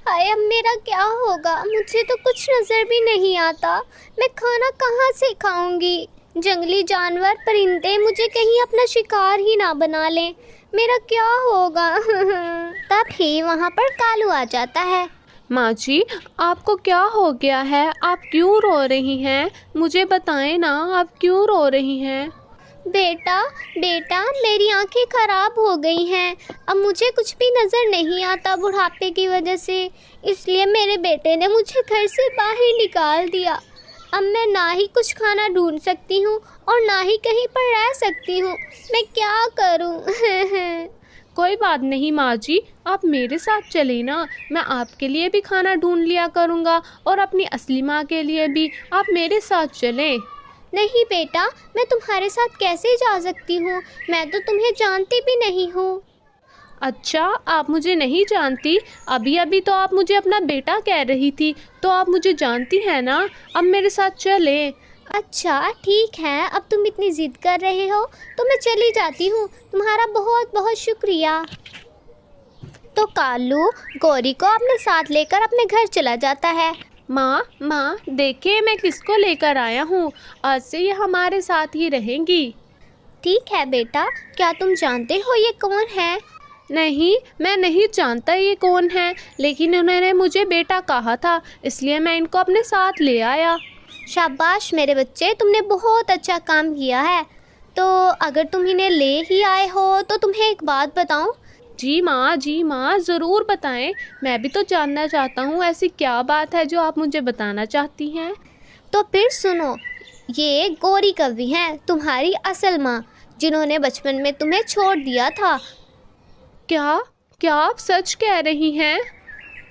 हाय, अब मेरा क्या होगा? मुझे तो कुछ नज़र भी नहीं आता। मैं खाना कहाँ से खाऊंगी? जंगली जानवर परिंदे मुझे कहीं अपना शिकार ही ना बना लें। मेरा क्या होगा? तभी वहाँ पर कालू आ जाता है। माँ जी, आपको क्या हो गया है? आप क्यों रो रही हैं? मुझे बताएं ना, आप क्यों रो रही हैं? बेटा, मेरी आंखें खराब हो गई हैं। अब मुझे कुछ भी नज़र नहीं आता बुढ़ापे की वजह से, इसलिए मेरे बेटे ने मुझे घर से बाहर निकाल दिया। अब मैं ना ही कुछ खाना ढूंढ सकती हूँ और ना ही कहीं पर रह सकती हूँ। मैं क्या करूँ? कोई बात नहीं माँ जी, आप मेरे साथ चले ना, मैं आपके लिए भी खाना ढूंढ लिया करूँगा और अपनी असली माँ के लिए भी। आप मेरे साथ चलें। नहीं बेटा, मैं तुम्हारे साथ कैसे जा सकती हूँ? मैं तो तुम्हें जानती भी नहीं हूँ। अच्छा, आप मुझे नहीं जानती? अभी अभी तो आप मुझे अपना बेटा कह रही थी, तो आप मुझे जानती हैं ना। अब मेरे साथ चले। अच्छा ठीक है, अब तुम इतनी जिद कर रहे हो तो मैं चली जाती हूँ। तुम्हारा बहुत बहुत शुक्रिया। तो कालू गौरी को अपने साथ लेकर अपने घर चला जाता है। माँ देखिए मैं किसको लेकर आया हूँ। आज से ये हमारे साथ ही रहेंगी। ठीक है बेटा, क्या तुम जानते हो ये कौन है? नहीं, मैं नहीं जानता ये कौन है, लेकिन उन्होंने मुझे बेटा कहा था, इसलिए मैं इनको अपने साथ ले आया। शाबाश मेरे बच्चे, तुमने बहुत अच्छा काम किया है। तो अगर तुम इन्हें ले ही आए हो तो तुम्हें एक बात बताऊं? जी माँ ज़रूर बताएं। मैं भी तो जानना चाहता हूँ ऐसी क्या बात है जो आप मुझे बताना चाहती हैं। तो फिर सुनो, ये गौरी कव्वी हैं, तुम्हारी असल माँ, जिन्होंने बचपन में तुम्हें छोड़ दिया था। क्या क्या आप सच कह रही हैं?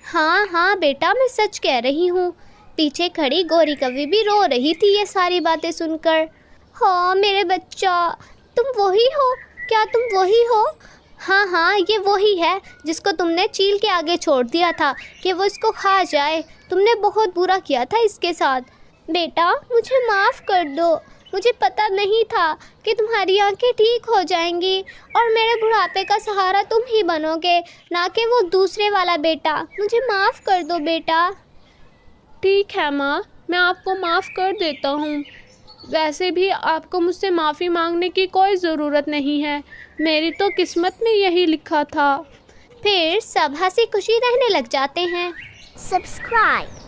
हाँ हाँ बेटा, मैं सच कह रही हूँ। पीछे खड़ी गौरी कव्वी भी रो रही थी ये सारी बातें सुनकर। हाँ मेरे बच्चा, तुम वही हो? क्या तुम वही हो? हाँ हाँ, ये वही है जिसको तुमने चील के आगे छोड़ दिया था कि वो इसको खा जाए। तुमने बहुत बुरा किया था इसके साथ। बेटा मुझे माफ़ कर दो, मुझे पता नहीं था कि तुम्हारी आंखें ठीक हो जाएंगी और मेरे बुढ़ापे का सहारा तुम ही बनोगे, ना कि वो दूसरे वाला बेटा। मुझे माफ़ कर दो बेटा। ठीक है माँ, मैं आपको माफ़ कर देता हूँ। वैसे भी आपको मुझसे माफ़ी मांगने की कोई ज़रूरत नहीं है, मेरी तो किस्मत में यही लिखा था। फिर सब हंसी खुशी रहने लग जाते हैं। सब्सक्राइब।